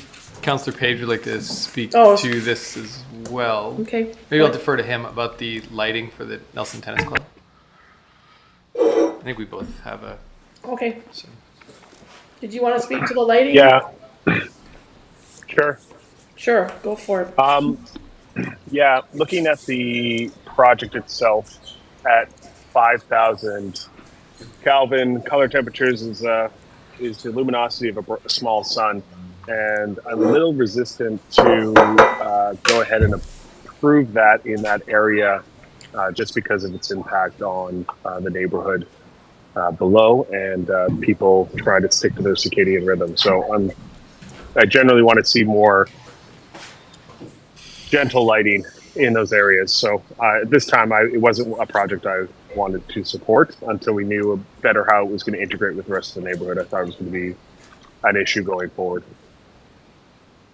Councillor Page would like to speak Oh. to this as well. Okay. Maybe I'll defer to him about the lighting for the Nelson Tennis Club. I think we both have a. Okay. Did you want to speak to the lighting? Yeah. Sure. Sure, go for it. Yeah, looking at the project itself at 5,000 Kelvin, color temperatures is the luminosity of a small sun, and I'm a little resistant to go ahead and approve that in that area just because of its impact on the neighborhood below and people trying to stick to their circadian rhythm. So I generally want to see more gentle lighting in those areas. So this time it wasn't a project I wanted to support until we knew better how it was going to integrate with the rest of the neighborhood. I thought it was going to be an issue going forward.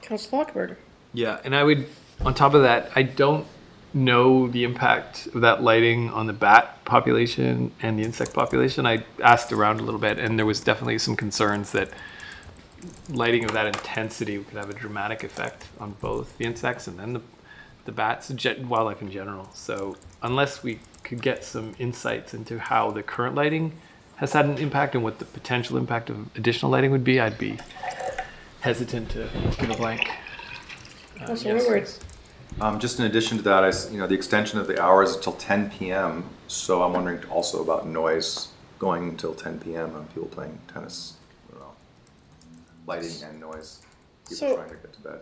Councillor Lockmore. Yeah, and I would, on top of that, I don't know the impact of that lighting on the bat population and the insect population. I asked around a little bit, and there was definitely some concerns that lighting of that intensity could have a dramatic effect on both the insects and then the bats, wildlife in general. So unless we could get some insights into how the current lighting has had an impact and what the potential impact of additional lighting would be, I'd be hesitant to give a blank. Councillor Woodward. Just in addition to that, the extension of the hours until 10 p.m. So I'm wondering also about noise going until 10 p.m. on people playing tennis. I don't know. Lighting and noise. People trying to get to bed.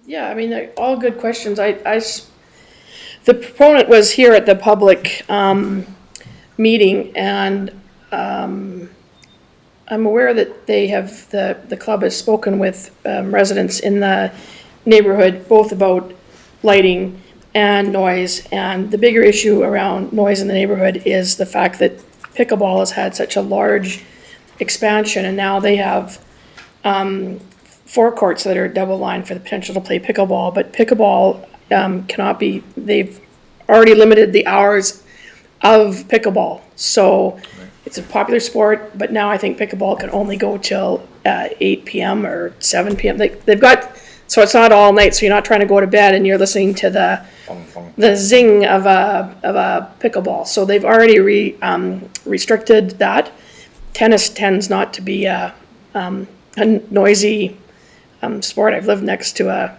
Yeah, I mean, they're all good questions. The proponent was here at the public meeting, and I'm aware that they have, the club has spoken with residents in the neighborhood, both about lighting and noise. And the bigger issue around noise in the neighborhood is the fact that pickleball has had such a large expansion, and now they have 4 courts that are double lined for the potential to play pickleball, but pickleball cannot be, they've already limited the hours of pickleball. So it's a popular sport, but now I think pickleball can only go till 8 p.m. or 7 p.m. They've got, so it's not all night, so you're not trying to go to bed and you're listening to the zing of a pickleball. So they've already restricted that. Tennis tends not to be a noisy sport. I've lived next to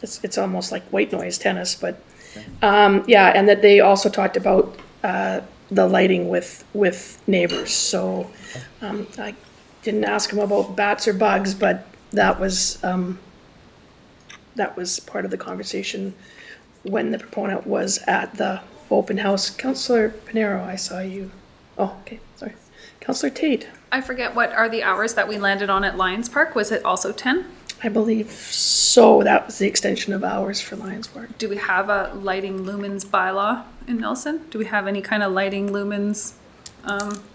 it's almost like white noise tennis, but yeah, and that they also talked about the lighting with neighbors. So I didn't ask them about bats or bugs, but that was part of the conversation when the proponent was at the open house. Councillor Pinero, I saw you. Oh, okay, sorry. Councillor Tate. I forget, what are the hours that we landed on at Lions Park? Was it also 10? I believe so. That was the extension of hours for Lions Park. Do we have a lighting lumens bylaw in Nelson? Do we have any kind of lighting lumens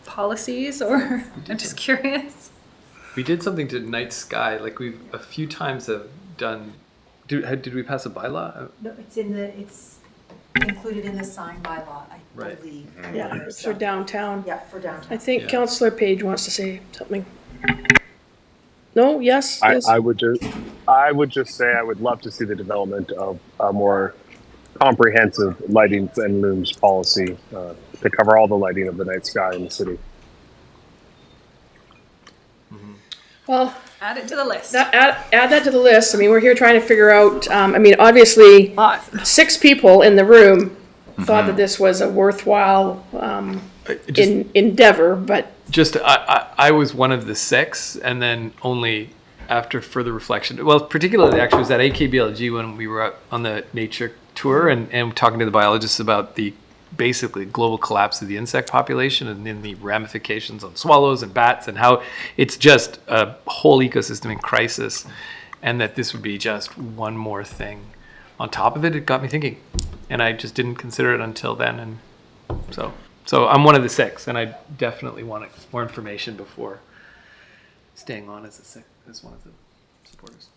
policies, or I'm just curious? We did something to night sky, like we've a few times have done. Did we pass a bylaw? No, it's included in the sign bylaw, I Right. believe. Yeah, it's for downtown. Yeah, for downtown. I think Yeah. Councillor Page wants to say something. No, yes? Yes? I would just say I would love to see the development of a more comprehensive lighting and looms policy to cover all the lighting of the night sky in the city. Well, Add it to the list. add that to the list. I mean, we're here trying to figure out, I mean, obviously, Lot. 6 people in the room thought that this was a worthwhile endeavor, but Just I was one of the 6, and then only after further reflection. Well, particularly actually was at AKBLG when we were out on the nature tour and talking to the biologists about the basically global collapse of the insect population and then the ramifications on swallows and bats and how it's just a whole ecosystem in crisis, and that this would be just one more thing on top of it. It got me thinking, and I just didn't consider it until then, and so I'm one of the 6, and I definitely want more information before staying on as one of the supporters.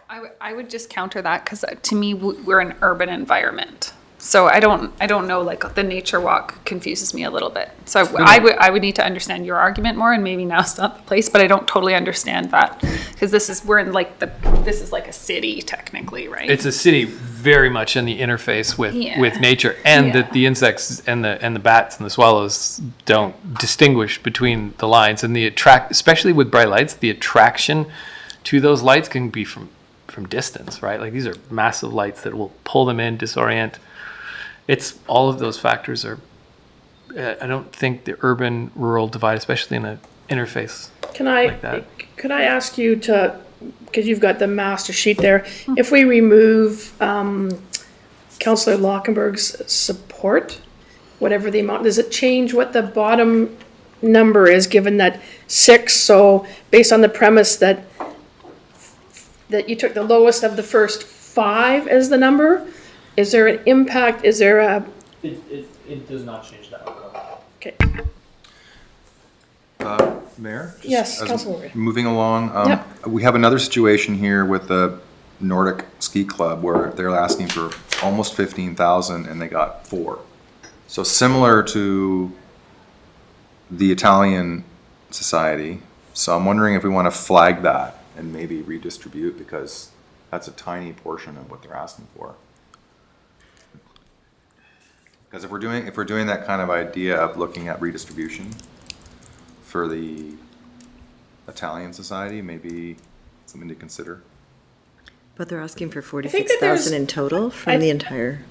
I would just counter that because to me, we're an urban environment. So I don't know, like the nature walk confuses me a little bit. So I would need to understand your argument more, and maybe now's not the place, but I don't totally understand that because this is like a city technically, right? It's a city very much in the interface with nature, and that the insects and the bats and the swallows don't distinguish between the lines, and especially with bright lights, the attraction to those lights can be from distance, right? Like these are massive lights that will pull them in, disorient. It's all of those factors are. I don't think the urban-rural divide, especially in an interface like that. Could I ask you to, because you've got the master sheet there, if we remove Councillor Lockenberg's support, whatever the amount, does it change what the bottom number is, given that 6? So based on the premise that you took the lowest of the first 5 as the number, is there an impact? Is there a... It does not change that outcome. Okay. Mayor? Just Yes, Councilor. Moving along, we have another situation here with the Nordic Ski Club where they're asking for almost 15,000 and they got 4. So similar to the Italian Society. So I'm wondering if we want to flag that and maybe redistribute, because that's a tiny portion of what they're asking for. Because if we're doing that kind of idea of looking at redistribution for the Italian Society, maybe something to consider. But they're asking for 46,000 in total from the entire.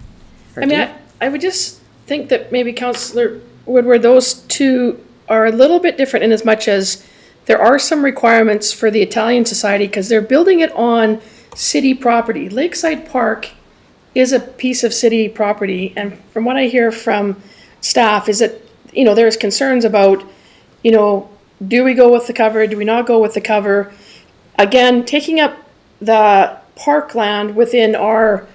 I mean, I would just think that maybe Councillor Woodward, those two are a little bit different in as much as there are some requirements for the Italian Society because they're building it on city property. Lakeside Park is a piece of city property, and from what I hear from staff is that, there's concerns about, do we go with the cover, do we not go with the cover? Again, taking up the parkland within our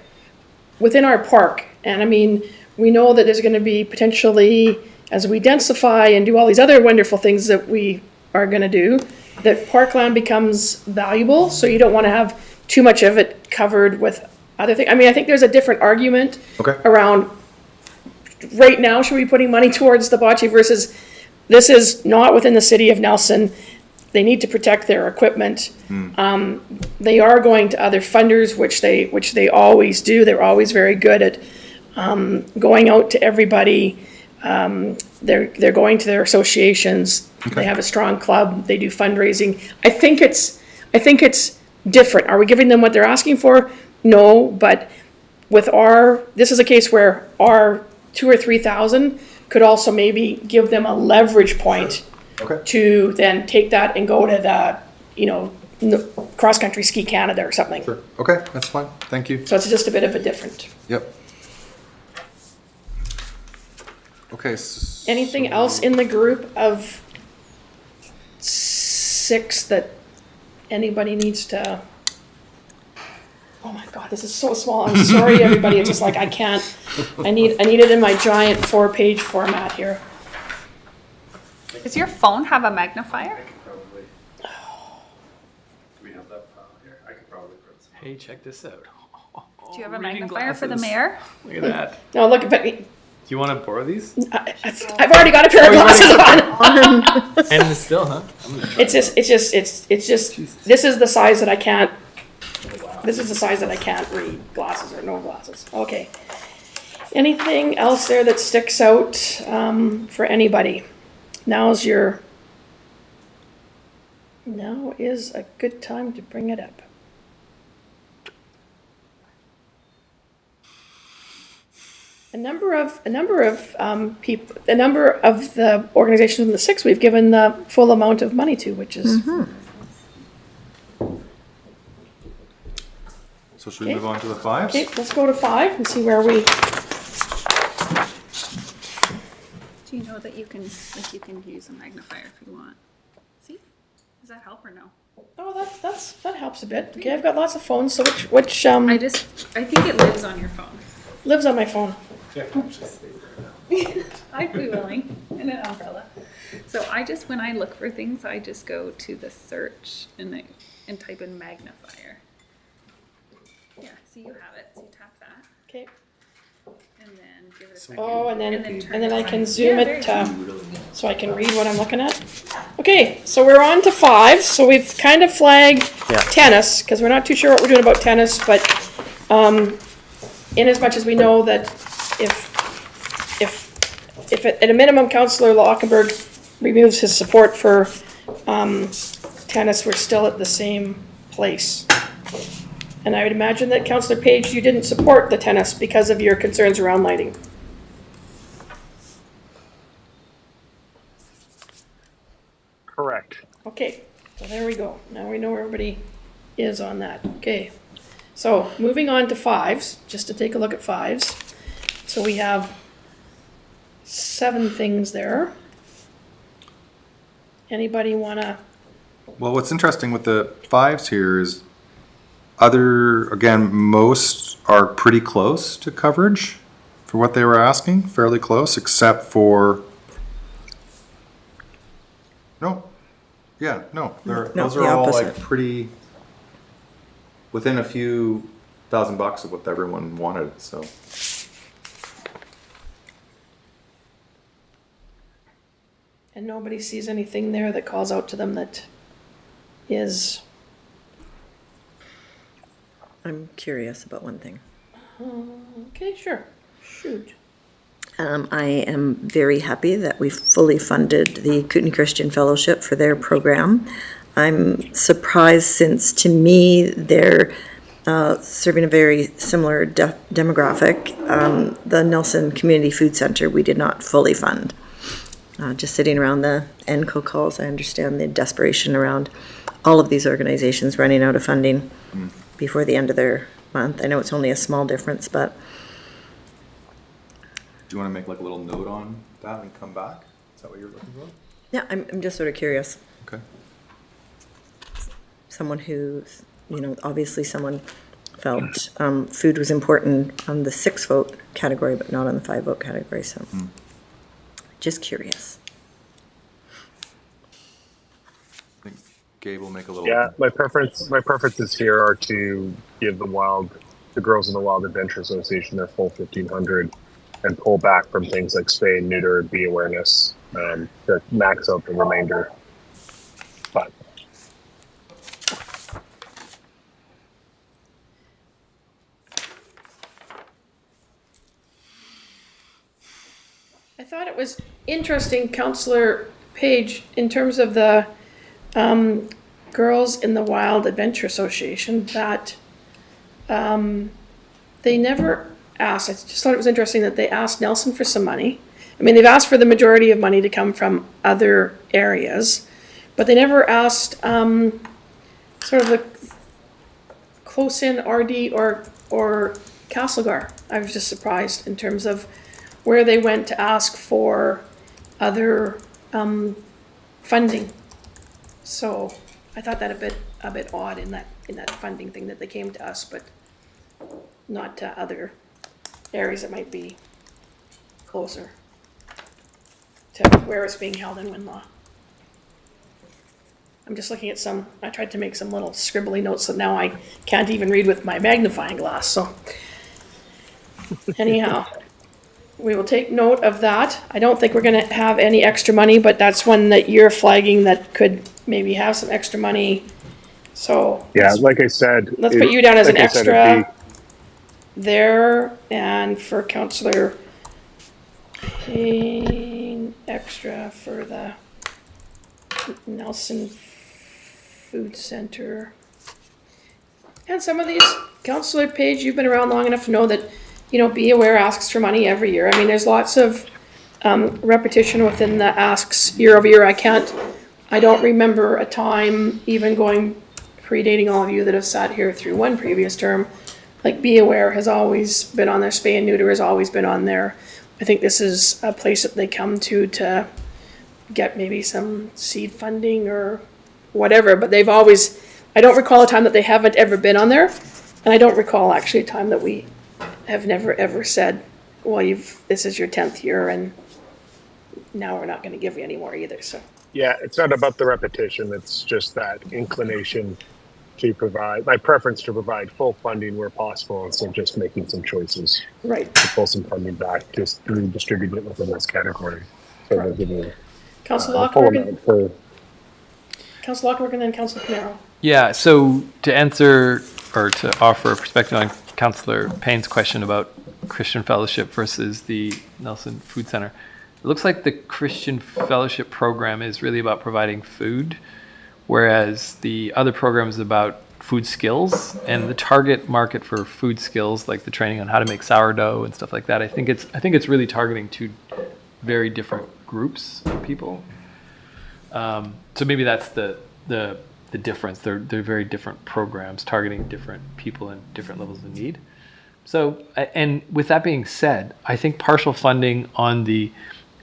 park, and I mean, we know that there's going to be potentially, as we densify and do all these other wonderful things that we are going to do, that parkland becomes valuable, so you don't want to have too much of it covered with other things. I mean, I think there's a different argument around right now, should we be putting money towards the bocce versus this is not within the city of Nelson. They need to protect their equipment. They are going to other funders, which they always do. They're always very good at going out to everybody. They're going to their associations. They have a strong club. They do fundraising. I think it's different. Are we giving them what they're asking for? No, but with this is a case where our 2,000 or 3,000 could also maybe give them a leverage point to then take that and go to the Cross Country Ski Canada or something. Sure. Okay, that's fine. Thank you. So it's just a bit of a different. Yep. Okay. Anything else in the group of 6 that anybody needs to? Oh my God, this is so small. I'm sorry, everybody. It's just like I can't. I need it in my giant 4-page format here. Does your phone have a magnifier? Probably. Do we have that file here? I could probably print some. Hey, check this out. Do you have a Reading magnifier for the glasses. mayor? Look at that. No, look, but Do you want to borrow these? I've already got a pair of glasses on. And still, huh? It's just. This is the size that I can't. This is the size that I can't read. Glasses or no glasses. Okay. Anything else there that sticks out for anybody? Now is a good time to bring it up. A number of people, a number of the organizations in the 6 we've given the full amount of money to, which is. So should we move on to the 5s? Okay, let's go to 5 and see where we. Do you know that you can use a magnifier if you want? See? Does that help or no? Oh, that helps a bit. Okay, I've got lots of phones, so which I think it lives on your phone. lives on my phone? I'd be willing, and an umbrella. So when I look for things, I just go to the search and type in magnifier. Yeah, so you have it, so you tap that, Okay. and then give it a second. Oh, and then turn I it can on. zoom Yeah, it, very cool. so I can read what I'm looking at. Okay, so we're on to 5. So we've kind of flagged tennis, because we're not too sure what we're doing about tennis, but in as much as we know that if at a minimum, Councillor Lockenberg removes his support for tennis, we're still at the same place. And I would imagine that Councillor Page, you didn't support the tennis because of your concerns around lighting. Correct. Okay, so there we go. Now we know where everybody is on that. Okay. So moving on to 5s, just to take a look at 5s. So we have 7 things there. Anybody wanna? Well, what's interesting with the 5s here is again, most are pretty close to coverage for what they were asking, fairly close, except for, those are the all opposite. like pretty, within a few $1,000 of what everyone wanted, so. And nobody sees anything there that calls out to them that is, I'm curious about one thing. okay, sure, shoot. I am very happy that we fully funded the Kootenai Christian Fellowship for their program. I'm surprised since, to me, they're serving a very similar demographic. The Nelson Community Food Center, we did not fully fund. Just sitting around the ENCO calls, I understand the desperation around all of these organizations running out of funding before the end of their month. I know it's only a small difference, but Do you want to make like a little note on that and come back? Is that what you're looking for? yeah, I'm just sort of curious. Okay. Someone who, obviously someone felt food was important on the 6-vote category, but not on the 5-vote category, so just curious. I think Gabe will make a little. Yeah, my preferences here are to give the Girls in the Wild Adventure Association their full 1,500 and pull back from things like spay and neuter, bee awareness, to max out the remainder. But I thought it was interesting, Councillor Page, in terms of the Girls in the Wild Adventure Association, that they never asked, I just thought it was interesting that they asked Nelson for some money. I mean, they've asked for the majority of money to come from other areas, but they never asked sort of the close-in RD or Castlegar. I was just surprised in terms of where they went to ask for other funding. So I thought that a bit odd in that funding thing, that they came to us, but not to other areas that might be closer to where it's being held in Winlaw. I'm just looking at I tried to make some little scribbly notes that now I can't even read with my magnifying glass, so. Anyhow, we will take note of that. I don't think we're gonna have any extra money, but that's one that you're flagging that could maybe have some extra money, so. yeah, like I said, Let's put you down as an like I said, extra there, and for Councillor Payne, extra for the Nelson Food Center. And some of these, Councillor Page, you've been around long enough to know that, Be Aware asks for money every year. I mean, there's lots of repetition within the asks year over year. I don't remember a time, even predating all of you that have sat here through one previous term, like Be Aware has always been on there, spay and neuter has always been on there. I think this is a place that they come to get maybe some seed funding or whatever, but they've always, I don't recall a time that they haven't ever been on there. And I don't recall actually a time that we have never ever said, well, this is your 10th year and now we're not going to give you any more either, so. Yeah, it's not about the repetition. It's just that inclination to provide, my preference to provide full funding where possible instead of just making some choices. Right. To pull some funding back, just redistribute it within this category. So they'll give you Councillor full Lockberg, amount for. Councillor Lockberg and then Councillor Pinero. Yeah, so to answer or to offer a perspective on Councillor Payne's question about Christian Fellowship versus the Nelson Food Center, it looks like the Christian Fellowship program is really about providing food, whereas the other program is about food skills, and the target market for food skills, like the training on how to make sourdough and stuff like that, I think it's really targeting two very different groups of people. So maybe that's the difference. They're very different programs targeting different people and different levels of need. So, and with that being said, I think partial funding on the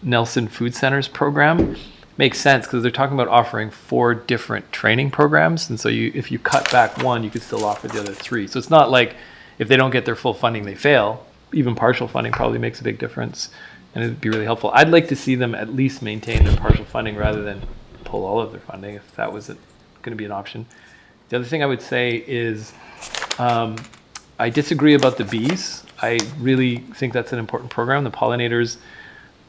Nelson Food Centers program makes sense because they're talking about offering 4 different training programs. And so if you cut back one, you could still offer the other 3. So it's not like if they don't get their full funding, they fail. Even partial funding probably makes a big difference and it'd be really helpful. I'd like to see them at least maintain their partial funding rather than pull all of their funding if that was going to be an option. The other thing I would say is I disagree about the bees. I really think that's an important program. The pollinators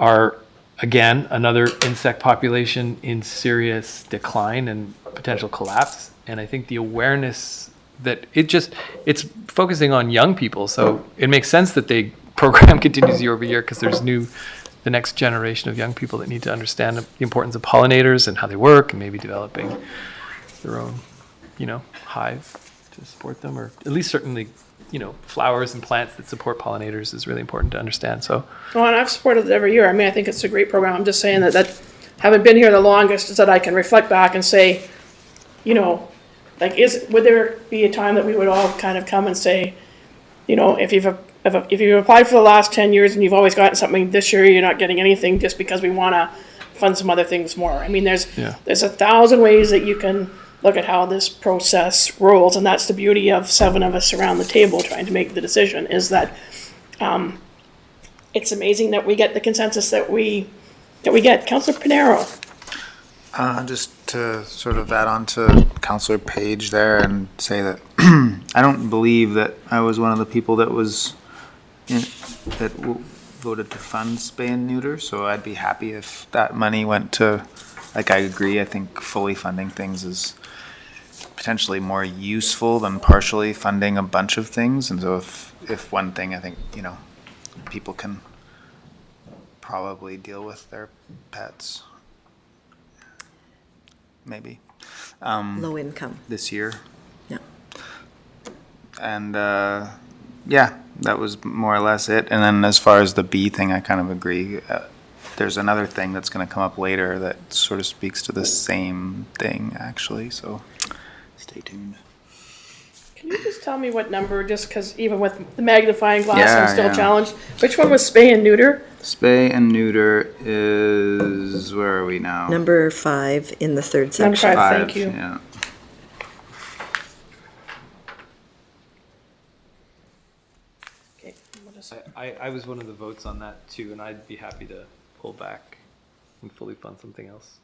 are, again, another insect population in serious decline and potential collapse. And I think the awareness that it's focusing on young people. So it makes sense that the program continues year over year because there's the next generation of young people that need to understand the importance of pollinators and how they work and maybe developing their own, hive to support them, or at least certainly, flowers and plants that support pollinators is really important to understand. So, Well, and I've supported it every year. I mean, I think it's a great program. I'm just saying that having been here the longest is that I can reflect back and say, would there be a time that we would all kind of come and say, if you've applied for the last 10 years and you've always gotten something, this year you're not getting anything just because we want to fund some other things more. I mean, there's 1,000 ways that you can look at how this process rolls, and that's the beauty of 7 of us around the table trying to make the decision, is that it's amazing that we get the consensus that we get. Councillor Pinero. Just to sort of add on to Councillor Page there and say that I don't believe that I was one of the people that voted to fund spay and neuter, so I'd be happy if that money went to, I agree, I think fully funding things is potentially more useful than partially funding a bunch of things. And so if one thing, I think, people can probably deal with their pets. Maybe. Low income. This year. Yeah. And that was more or less it. And then as far as the bee thing, I kind of agree. There's another thing that's going to come up later that sort of speaks to the same thing, actually. So stay tuned. Can you just tell me what number, just because even with the magnifying glass, I'm still Yeah. challenged. Which one was spay and neuter? Spay and neuter is, where are we now? Number 5 in the 3rd Number section. 5, thank you. Yeah. Okay, what is- I was one of the votes on that too, and I'd be happy to pull back and fully fund something else.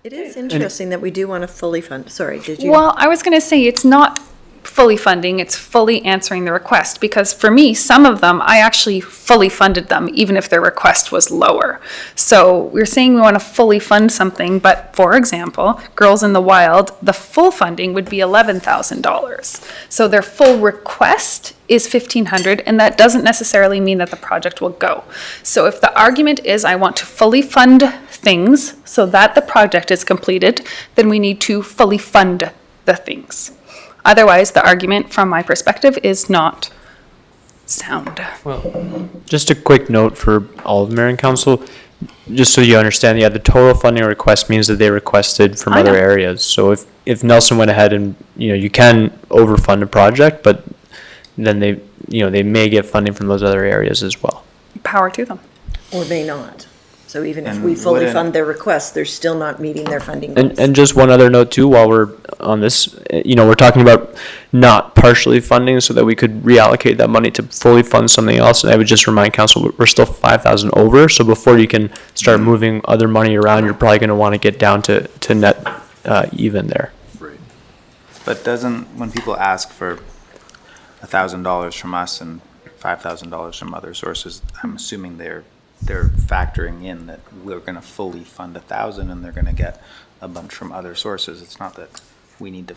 It is interesting that we do want to fully fund. Sorry, did you? Well, I was going to say it's not fully funding, it's fully answering the request, because for me, some of them, I actually fully funded them, even if their request was lower. So we're saying we want to fully fund something, but for example, Girls in the Wild, the full funding would be $11,000. So their full request is $1,500, and that doesn't necessarily mean that the project will go. So if the argument is I want to fully fund things so that the project is completed, then we need to fully fund the things. Otherwise, the argument from my perspective is not sound. Well, Just a quick note for all of Mayor and Council, just so you understand, the total funding request means that they requested from I other know. areas. So if Nelson went ahead and, you can overfund a project, but then they may get funding from those other areas as well. Power to them. Or may not. So even if And we fully wouldn't- fund their request, they're still not meeting their funding goals. And just one other note too, while we're on this, we're talking about not partially funding so that we could reallocate that money to fully fund something else. And I would just remind council, we're still 5,000 over. So before you can start moving other money around, you're probably going to want to get down to net even there. Right. But when people ask for $1,000 from us and $5,000 from other sources, I'm assuming they're factoring in that we're going to fully fund 1,000 and they're going to get a bunch from other sources. It's not that we need to,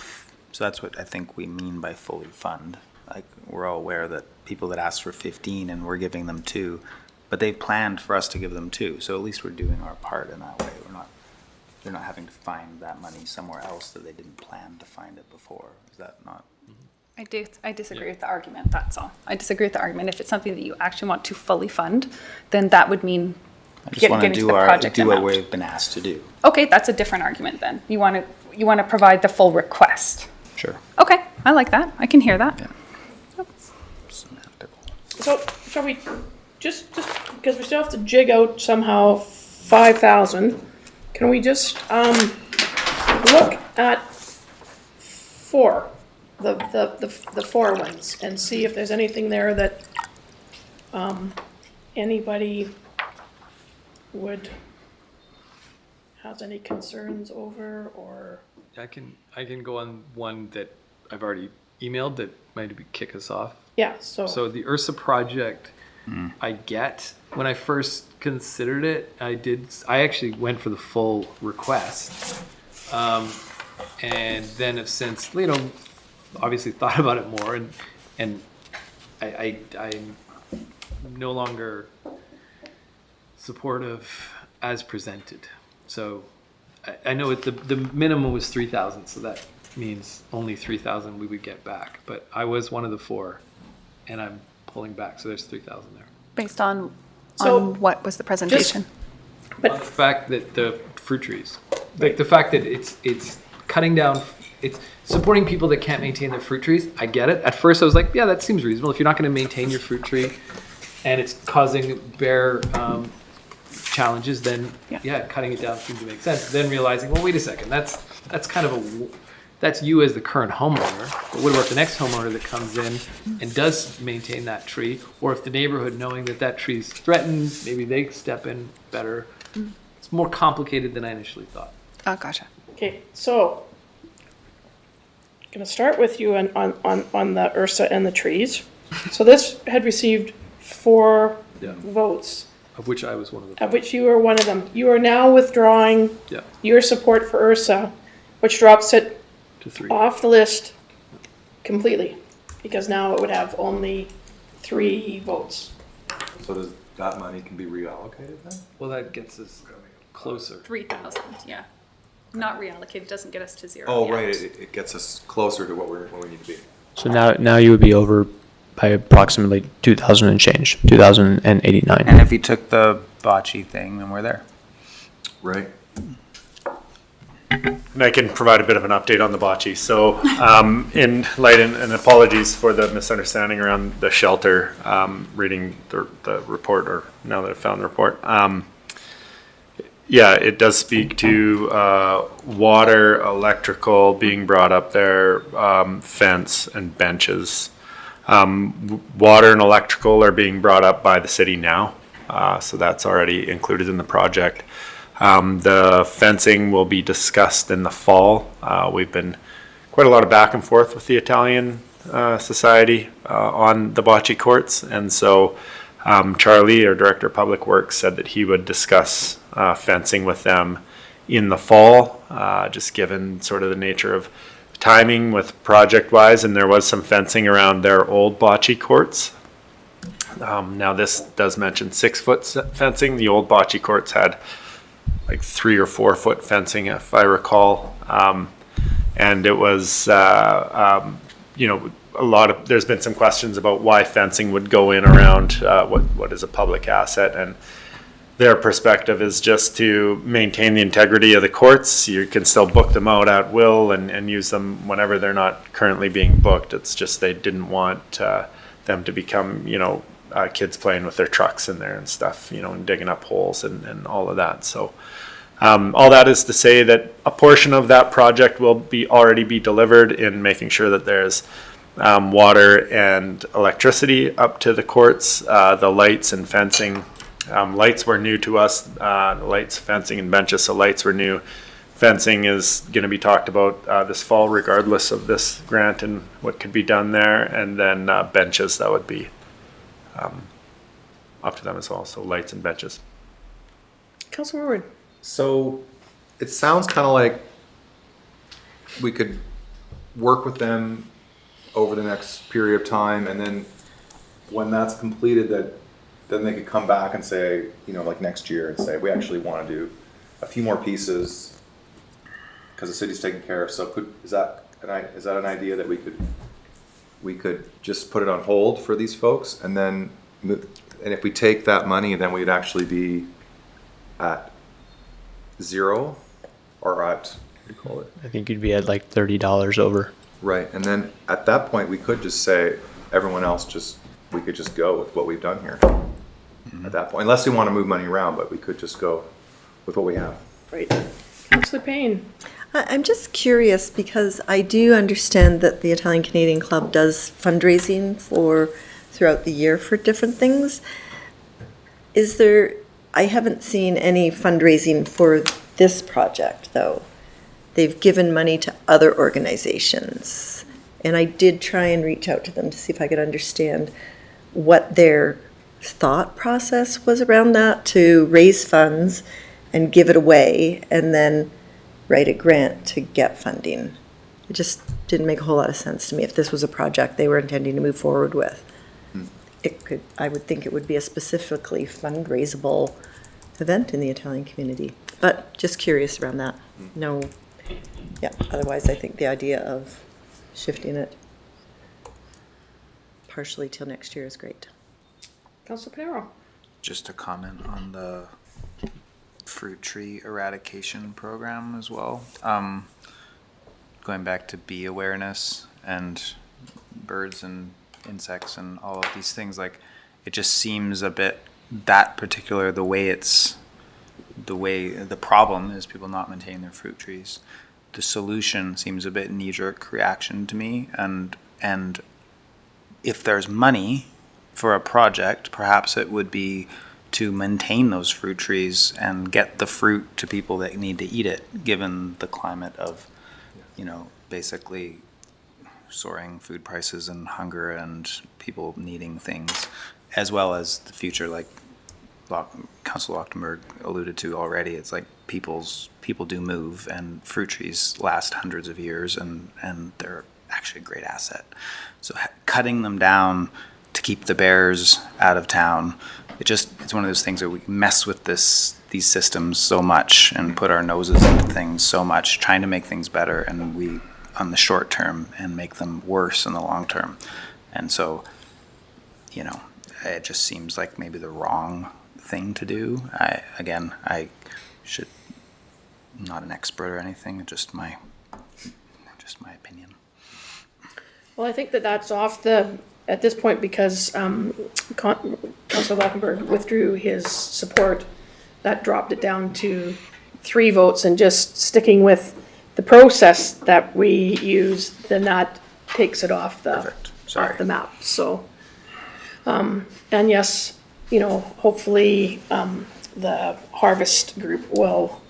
so that's what I think we mean by fully fund. Like, we're all aware that people that ask for 15 and we're giving them 2, but they've planned for us to give them 2. So at least we're doing our part in that way. They're not having to find that money somewhere else that they didn't plan to find it before. Is that not? I disagree with the argument, that's all. I disagree with the argument. If it's something that you actually want to fully fund, then that would mean I just getting want to to do the project do what amount. we've been asked to do. Okay, that's a different argument then. You want to provide the full request. Sure. Okay, I like that. I can hear that. Yeah. So, shall we, just because we still have to jig out somehow 5,000, can we just, look at 4, the 4 ones, and see if there's anything there that, anybody has any concerns over, or? I can go on one that I've already emailed that might kick us off. Yeah, so. So the Ursa project, I get. When I first considered it, I actually went for the full request. And then have since, obviously thought about it more, and I'm no longer supportive as presented. So I know the minimum was 3,000, so that means only 3,000 we would get back. But I was one of the 4, and I'm pulling back, so there's 3,000 there. Based on So, what was the presentation? But The fact that the fruit trees, like the fact that it's cutting down, it's supporting people that can't maintain their fruit trees. I get it. At first I was like, yeah, that seems reasonable. If you're not going to maintain your fruit tree and it's causing bear challenges, then yeah, cutting it down seems to make sense. Then realizing, well, wait a second, that's kind of that's you as the current homeowner, but what about the next homeowner that comes in and does maintain that tree? Or if the neighborhood, knowing that tree's threatened, maybe they step in better. It's more complicated than I initially thought. Oh, gotcha. Okay, so, gonna start with you on the Ursa and the trees. So this had received 4 Yeah. votes, Of which I was one of the of which you were one of them. You are now withdrawing Yeah, your support for Ursa, which drops it to 3. off the list completely, because now it would have only 3 votes. So does that money can be reallocated then? Well, that gets us closer. 3,000, yeah. Not reallocated, doesn't get us to 0 Oh, yet. right, it gets us closer to what we need to be. So now you would be over by approximately 2,000 and change, 2,089. And if you took the bocce thing, then we're there. Right. And I can provide a bit of an update on the bocce. So, in light, and apologies for the misunderstanding around the shelter, reading the report, or now that I've found the report. Yeah, it does speak to water, electrical being brought up there, fence and benches. Water and electrical are being brought up by the city now, so that's already included in the project. The fencing will be discussed in the fall. We've been quite a lot of back and forth with the Italian Society on the bocce courts, and so Charlie, our Director of Public Works, said that he would discuss fencing with them in the fall, just given sort of the nature of timing with project-wise, and there was some fencing around their old bocce courts. Now this does mention 6-foot fencing. The old bocce courts had like 3 or 4 foot fencing, if I recall. And it was, there's been some questions about why fencing would go in around what is a public asset. And their perspective is just to maintain the integrity of the courts. You can still book them out at will and use them whenever they're not currently being booked. It's just they didn't want them to become, kids playing with their trucks in there and stuff, you know, and digging up holes and all of that. So all that is to say that a portion of that project will already be delivered in making sure that there's water and electricity up to the courts, the lights and fencing. Lights were new to us, lights, fencing, and benches, so lights were new. Fencing is going to be talked about this fall, regardless of this grant and what could be done there. And then benches, that would be up to them as well. So lights and benches. Councilor Ward. So it sounds kind of like we could work with them over the next period of time, and then when that's completed, then they could come back and say, you know, like next year, and say, we actually want to do a few more pieces because the city's taken care of. So is that an idea that we could just put it on hold for these folks, and then if we take that money, then we'd actually be at zero, or at, what do you call it? I think you'd be at like $30 over. Right, and then at that point, we could just say, everyone else we could just go with what we've done here. At that point, unless we want to move money around, but we could just go with what we have. Right. Councilor Payne. I'm just curious because I do understand that the Italian Canadian Club does fundraising throughout the year for different things. I haven't seen any fundraising for this project, though. They've given money to other organizations. And I did try and reach out to them to see if I could understand what their thought process was around that, to raise funds and give it away and then write a grant to get funding. It just didn't make a whole lot of sense to me if this was a project they were intending to move forward with. I would think it would be a specifically fundraisable event in the Italian community, but just curious around that. No, yeah, otherwise I think the idea of shifting it partially till next year is great. Councilor Pinero. Just a comment on the fruit tree eradication program as well. Going back to bee awareness and birds and insects and all of these things, like it just seems a bit that particular, the way the problem is people not maintaining their fruit trees. The solution seems a bit knee-jerk reaction to me, and if there's money for a project, perhaps it would be to maintain those fruit trees and get the fruit to people that need to eat it, given the climate of, you know, basically soaring food prices and hunger and people needing things, as well as the future, like Councilor Lochtenberg alluded to already. It's like people do move, and fruit trees last hundreds of years, and they're actually a great asset. So cutting them down to keep the bears out of town, it's one of those things that we mess with these systems so much and put our noses into things so much, trying to make things better, and we on the short term and make them worse in the long term. And so, you know, it just seems like maybe the wrong thing to do. I'm not an expert or anything, just my opinion. Well, I think that's off at this point, because Councilor Lockenberg withdrew his support. That dropped it down to 3 votes, and just sticking with the process that we use, then that takes it off the map. So, and yes, you know, hopefully the harvest group will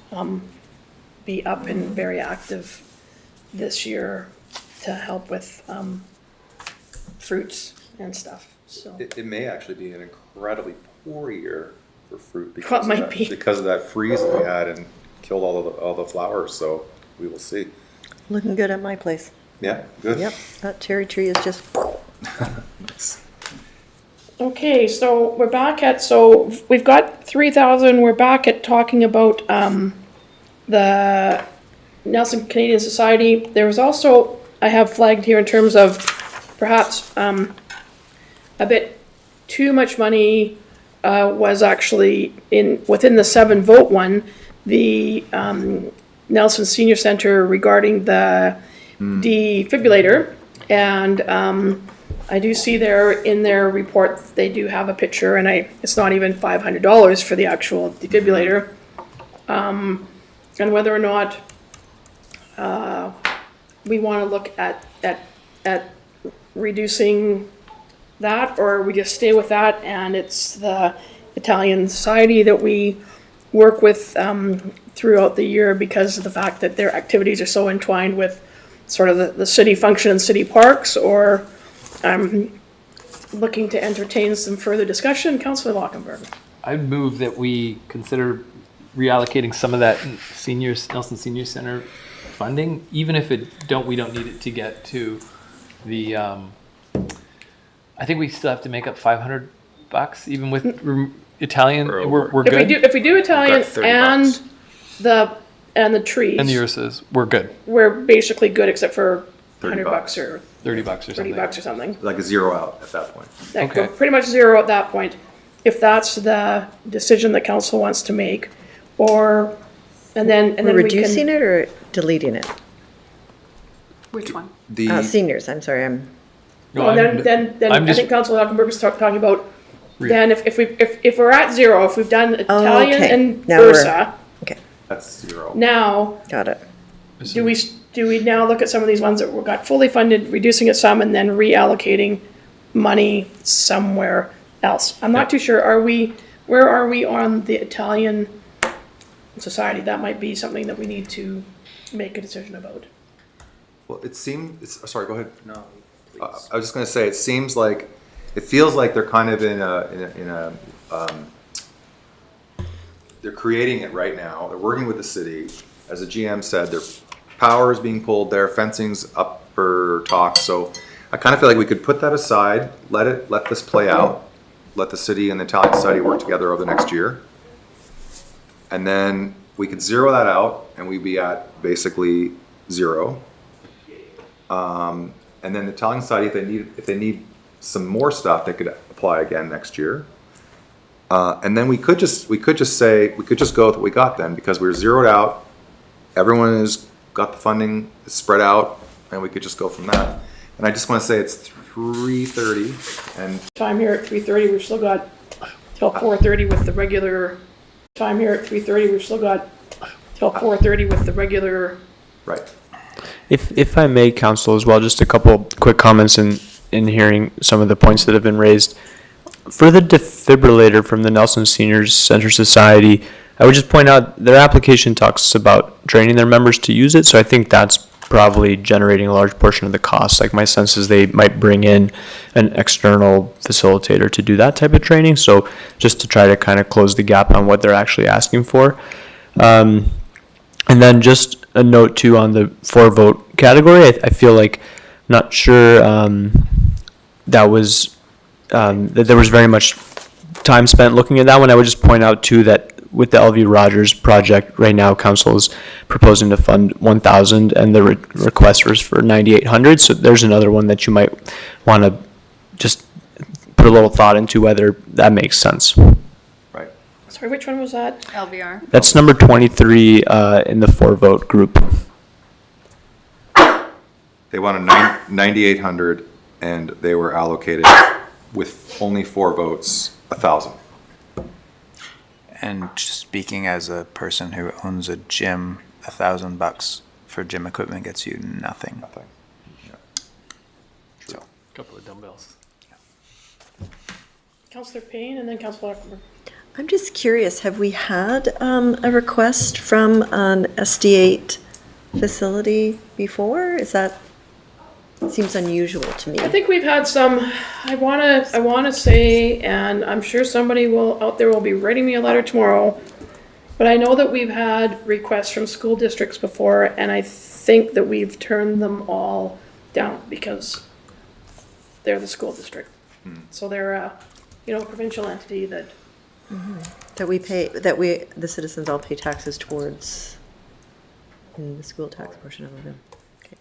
be up and very active this year to help with fruits and stuff. So it may actually be an incredibly poor year for fruit because of that freeze that we had and killed all the flowers. So we will see. Looking good at my place. Yeah, good. Yep, that cherry tree is just. Nice. Okay, so we've got 3,000. We're back at talking about the Nelson Canadian Society. There was also, I have flagged here in terms of perhaps a bit too much money was actually within the 7-vote one, the Nelson Senior Center regarding the defibrillator, and I do see in their report, they do have a picture, and it's not even $500 for the actual defibrillator. And whether or not we want to look at reducing that, or we just stay with that, and it's the Italian Society that we work with throughout the year because of the fact that their activities are so entwined with sort of the city function and city parks, or looking to entertain some further discussion. Councillor Lockenberg. I'd move that we consider reallocating some of that Nelson Senior Center funding, even if we don't need it to get to the, I think we still have to make up $500, even with Italian, we're good. If we do Italian and $30. the trees. And the Ursas, we're good. We're basically good except for $100 or $30 or something. $30 or something. Like a zero out at that point. Like, Okay. we're pretty much zero at that point. If that's the decision that council wants to make, and then We're we reducing can. it or deleting it? Which one? Seniors, I'm sorry, No, Well, then I'm I just- think Council Hockenberg is talking about, then if we're at zero, if we've done Italian okay. and Now we're- Ursa, That's zero. now, got it. do we now look at some of these ones that got fully funded, reducing it some, and then reallocating money somewhere else? I'm not too sure. Where are we on the Italian Society? That might be something that we need to make a decision about. Well, sorry, go ahead. No. I was just gonna say, it feels like they're kind of in a they're creating it right now. They're working with the city. As the GM said, their power is being pulled there, fencing's up for talk. So I kind of feel like we could put that aside, let this play out, let the city and the Italian Society work together over the next year. And then we could zero that out and we'd be at basically zero. And then the Italian Society, if they need some more stuff, they could apply again next year. And then we could just go with what we got then, because we're zeroed out. Everyone has got the funding spread out, and we could just go from that. And I just want to say it's 3:30, and Time here at 3:30, we've still got till 4:30 with the regular. Time here at 3:30, we've still got till 4:30 with the regular. right. If I may, counsel, as well, just a couple quick comments in hearing some of the points that have been raised. For the defibrillator from the Nelson Senior Center Society, I would just point out their application talks about training their members to use it, so I think that's probably generating a large portion of the cost. Like, my sense is they might bring in an external facilitator to do that type of training, so just to try to kind of close the gap on what they're actually asking for. And then just a note too on the 4-vote category. I feel like, not sure that there was very much time spent looking at that one. I would just point out too that with the LV Rogers project right now, council is proposing to fund 1,000 and the request was for 9,800. So there's another one that you might want to just put a little thought into whether that makes sense. Right. Sorry, which one was that? LVR. That's number 23 in the 4-vote group. They wanted 9,800, and they were allocated with only 4 votes, 1,000. And just speaking as a person who owns a gym, $1,000 for gym equipment gets you nothing. Nothing. So, Couple of dumbbells. Councillor Payne and then Councillor Hockenberg. I'm just curious, have we had a request from an SD8 facility before? It seems unusual to me. I think we've had some, I wanna say, and I'm sure somebody out there will be writing me a letter tomorrow, but I know that we've had requests from school districts before, and I think that we've turned them all down because they're the school district. So they're a, provincial entity that. The citizens all pay taxes towards in the school tax portion of it. Okay.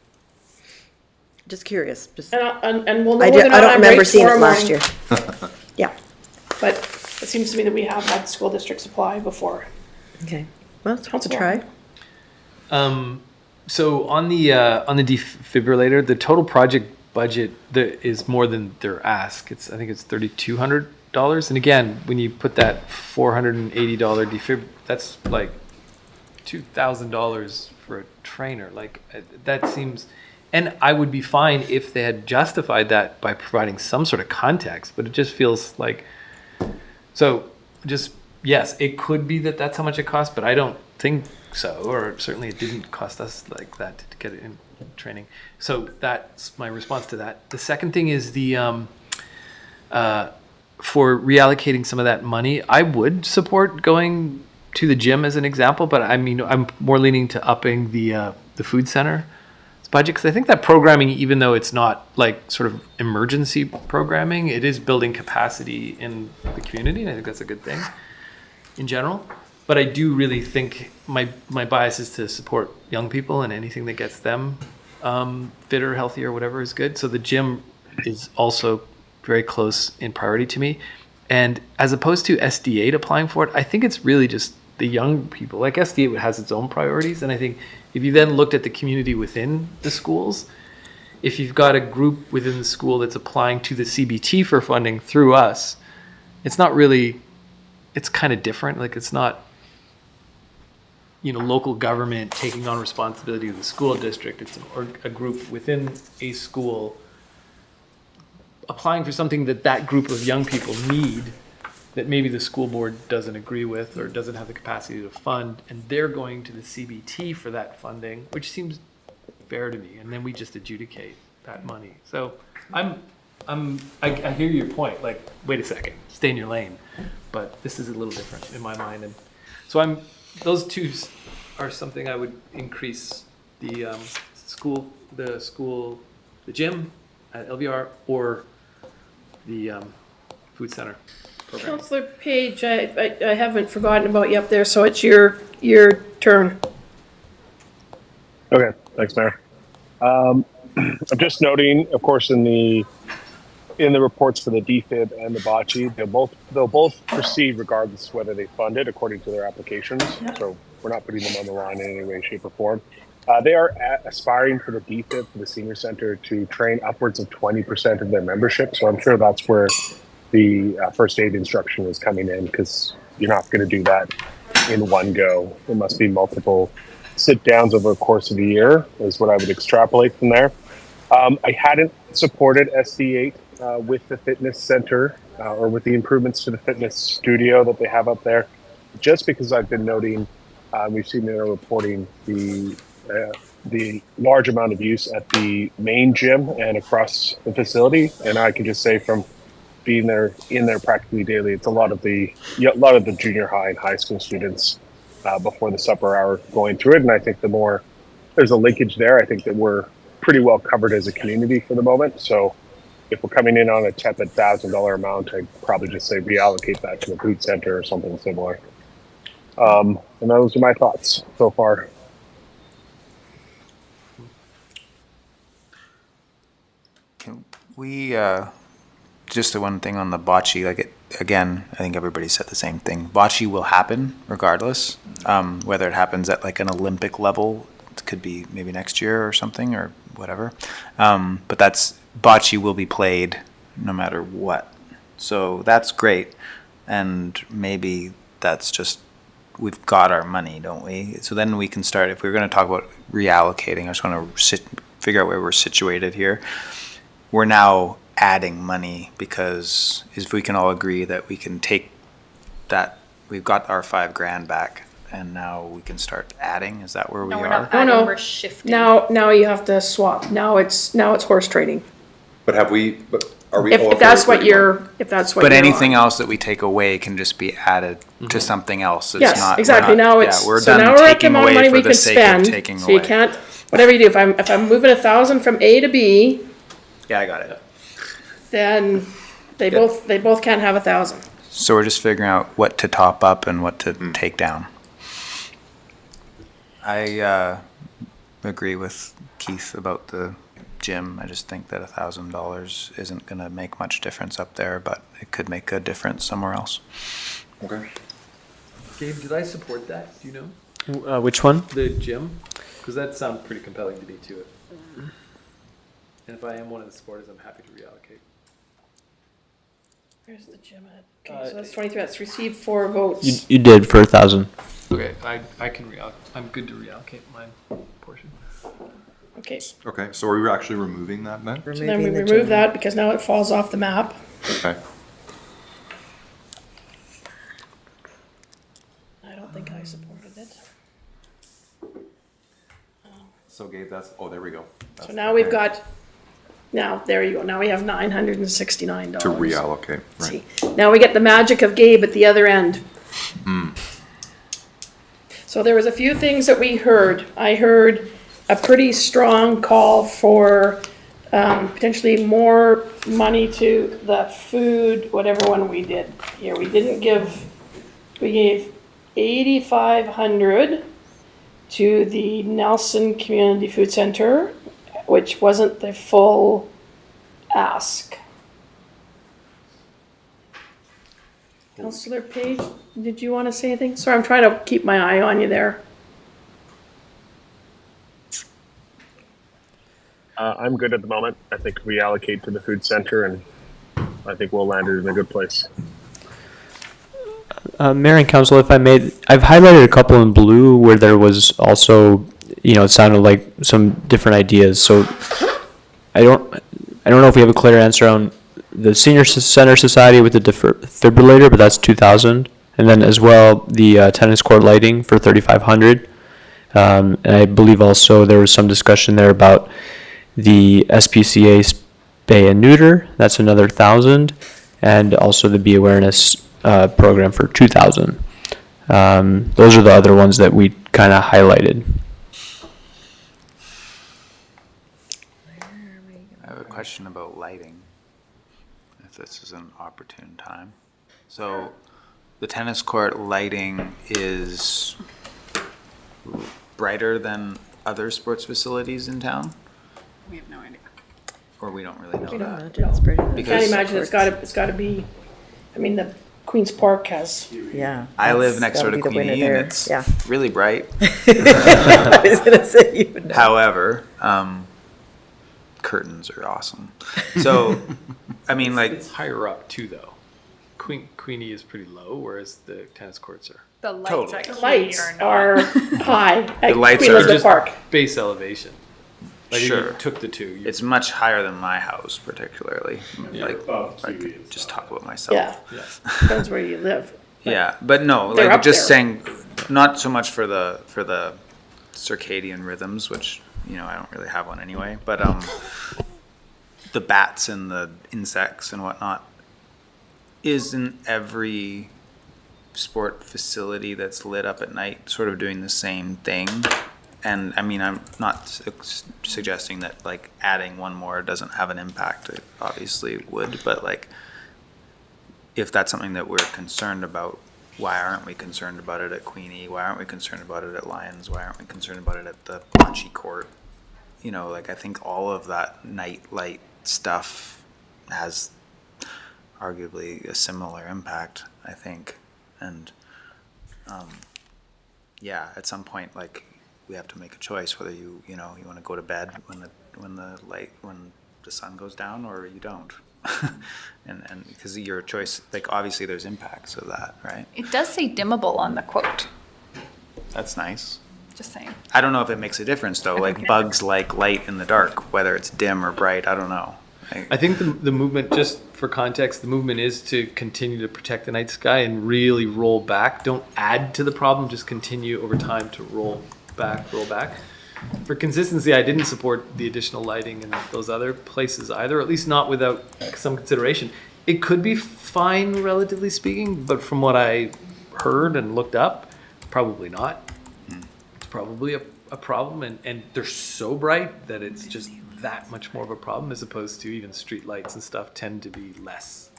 Just curious, And we'll know I whether or not don't I'm remember right seeing it tomorrow last morning. year. Yeah, But it seems to me that we have had school districts apply before. okay. Well, it's a Councilor try. So on the defibrillator, the total project budget that is more than their ask. I think it's $3,200. And again, when you put that $480 defib, that's like $2,000 for a trainer. Like that seems, and I would be fine if they had justified that by providing some sort of context, but it just feels like, so just, yes, it could be that that's how much it costs, but I don't think so, or certainly it didn't cost us like that to get it in training. So that's my response to that. The second thing is the, for reallocating some of that money, I would support going to the gym as an example, but I mean, I'm more leaning to upping the food center budget, because I think that programming, even though it's not like sort of emergency programming, it is building capacity in the community, and I think that's a good thing in general. But I do really think my bias is to support young people, and anything that gets them fitter, healthier, whatever is good. So the gym is also very close in priority to me. And as opposed to SD8 applying for it, I think it's really just the young people. Like SD8 has its own priorities, and I think if you then looked at the community within the schools, if you've got a group within the school that's applying to the CBT for funding through us, it's not really, it's kind of different. Like it's not, local government taking on responsibility of the school district. It's a group within a school applying for something that group of young people need, that maybe the school board doesn't agree with or doesn't have the capacity to fund, and they're going to the CBT for that funding, which seems fair to me. And then we just adjudicate that money. So I hear your point. Like, wait a second, stay in your lane. But this is a little different in my mind. And so those two are something I would increase the gym at LVR or the food center program. Councillor Page, I haven't forgotten about you up there, so it's your turn. Okay, thanks, Mayor. I'm just noting, of course, in the reports for the DFib and the bocce, they'll both proceed regardless of whether they fund it according to their applications. Yep. So we're not putting them on the line in any way, shape, or form. They are aspiring for the DFib, for the senior center, to train upwards of 20% of their membership. So I'm sure that's where the first aid instruction is coming in, because you're not going to do that in one go. It must be multiple sit downs over the course of the year, is what I would extrapolate from there. I hadn't supported SD8 with the fitness center or with the improvements to the fitness studio that they have up there, just because I've been noting, we've seen their reporting the large amount of use at the main gym and across the facility. And I can just say, from being in there practically daily, it's a lot of the junior high and high school students before the supper hour going through it. And I think the more there's a linkage there, I think that we're pretty well covered as a community for the moment. So if we're coming in on a tepid $1,000 amount, I'd probably just say reallocate that to the food center or something similar. And those are my thoughts so far. Can we, just the one thing on the bocce, again, I think everybody said the same thing. Bocce will happen regardless, whether it happens at like an Olympic level, it could be maybe next year or something or whatever. But bocce will be played no matter what. So that's great. And maybe that's just, we've got our money, don't we? So then we can start, if we're going to talk about reallocating, I just want to figure out where we're situated here. We're now adding money, because if we can all agree that we can take that, we've got our $5,000 back, and now we can start adding. Is that where we No, we're are? not adding, we're shifting. Now you have to swap. Now it's horse trading. But are we? If that's what you're But anything else that we take away can just be added to something else. It's yes, not, exactly. Now we're so done now we're at the taking amount of away money for we the can sake spend. of taking So away. you can't, whatever you do, if I'm moving 1,000 from A to B, Yeah, I got it. then they both can't have 1,000. So we're just figuring out what to top up and what to take down. I agree with Keith about the gym. I just think that $1,000 isn't going to make much difference up there, but it could make a difference somewhere else. Okay. Gabe, did I support that? Do you know? Which one? The gym? Because that sounds pretty compelling to me too. And if I am one of the supporters, I'm happy to reallocate. Where's the gym at? Okay, so that's 23, that's received 4 votes. You did for 1,000. Okay, I can reallocate. I'm good to reallocate my portion. Okay, Okay, so are we actually removing that then? so then we remove that because now it falls off the map. Okay. I don't think I supported it. So Gabe, that's, oh, there we go. So now we've got, now, there you go, now we have $969. To reallocate, See, right. now we get the magic of Gabe at the other end. So there was a few things that we heard. I heard a pretty strong call for potentially more money to the food, whatever one we did here. We gave 8,500 to the Nelson Community Food Center, which wasn't the full ask. Councillor Page, did you want to say anything? Sorry, I'm trying to keep my eye on you there. I'm good at the moment. I think we allocate to the food center, and I think we'll land it in a good place. Mayor and Council, if I may, I've highlighted a couple in blue where there was also, it sounded like some different ideas. So I don't know if we have a clear answer on the Senior Center Society with the defibrillator, but that's 2,000. And then as well, the tennis court lighting for 3,500. And I believe also there was some discussion there about the SPCA spay and neuter. That's another 1,000. And also the Bee Awareness program for 2,000. Those are the other ones that we kind of highlighted. I have a question about lighting, if this is an opportune time. So the tennis court lighting is brighter than other sports facilities in town? We have no idea. Or we don't really know We don't that? know. I Because can't imagine it's gotta be, I mean, the Queen's Park has, Yeah. I live that's next door gotta to be the winner Queenie and there. it's Yeah. really bright. I was gonna say you would know. However, curtains are awesome. So, I mean, like, It's higher up too, though. Queenie is pretty low, whereas the tennis courts are. The lights Totally. at the Queenie lights are not. are high at The lights Queen are Elizabeth just Park. base elevation. Like if you Sure. took the two. it's much higher than my house, particularly. Like, I could just talk about myself. Yeah, depends where you live. Yeah, but no, They're like up just there. saying, not so much for the circadian rhythms, which I don't really have one anyway. But the bats and the insects and whatnot, isn't every sport facility that's lit up at night sort of doing the same thing? And I mean, I'm not suggesting that like adding one more doesn't have an impact. It obviously would, but like, if that's something that we're concerned about, why aren't we concerned about it at Queenie? Why aren't we concerned about it at Lions? Why aren't we concerned about it at the Bocce Court? Like I think all of that night light stuff has arguably a similar impact, I think. And at some point, like, we have to make a choice whether you want to go to bed when the sun goes down, or you don't. and because your choice, like, obviously there's impacts of that, right? It does say dimmable on the quote, That's nice. just saying. I don't know if it makes a difference though. Like, bugs like light in the dark, whether it's dim or bright. I don't know. I think the movement, just for context, the movement is to continue to protect the night sky and really roll back. Don't add to the problem, just continue over time to roll back. For consistency, I didn't support the additional lighting in those other places either, at least not without some consideration. It could be fine, relatively speaking, but from what I heard and looked up, probably not. It's probably a problem, and they're so bright that it's just that much more of a problem, as opposed to even street lights and stuff tend to be less.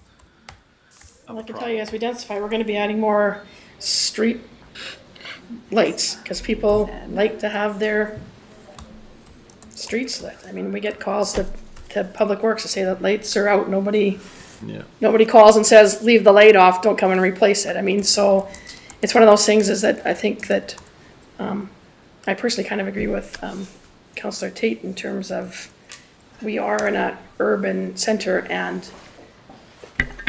Well, I can tell you, as we densify, we're gonna be adding more street lights, because people like to have their streets lit. I mean, we get calls to Public Works to say that lights are out, nobody calls and says, leave the light off, don't come and replace it. I mean, so it's one of those things is that I think that, I personally kind of agree with Councillor Tate in terms of we are in a urban center, and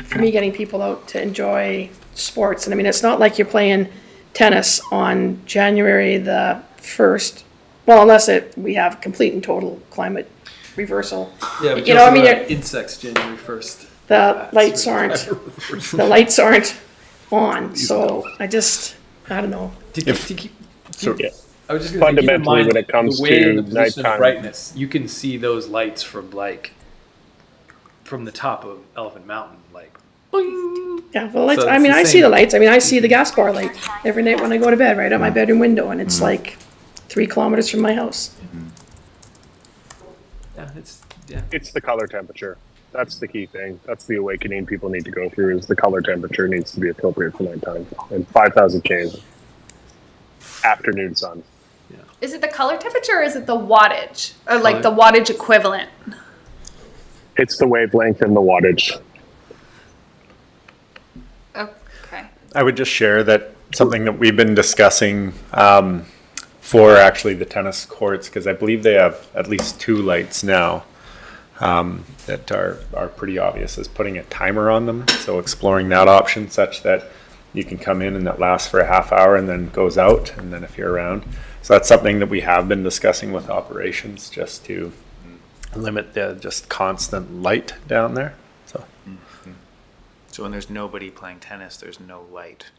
for me, getting people out to enjoy sports, and I mean, it's not like you're playing tennis on January the 1st, well, unless we have complete and total climate reversal. Yeah, but You know, I mean, insects January 1st. the lights aren't on, so I don't know. I was just Fundamentally, gonna say, keep in mind when it comes the way to and the position of nighttime- brightness, you can see those lights from the top of Elephant Mountain, like, boing. Yeah, well, lights, So I it's mean, the I see same. the lights, I mean, I see the gas bar light every night when I go to bed, right out my bedroom window, and it's like 3 kilometers from my house. Yeah, It's the color temperature. That's the key thing. That's the awakening people need to go through, is the color temperature needs to be appropriate for nighttime. And 5,000 K is afternoon sun. Is it the color temperature or is it the wattage? Or like the Color. wattage equivalent? It's the wavelength and the wattage. Okay. I would just share that something that we've been discussing for actually the tennis courts, because I believe they have at least 2 lights now that are pretty obvious, is putting a timer on them. So exploring that option such that you can come in and that lasts for a half hour and then goes out, and then if you're around. So that's something that we have been discussing with operations, just to limit the just constant light down there. So So when there's nobody playing tennis, there's no light.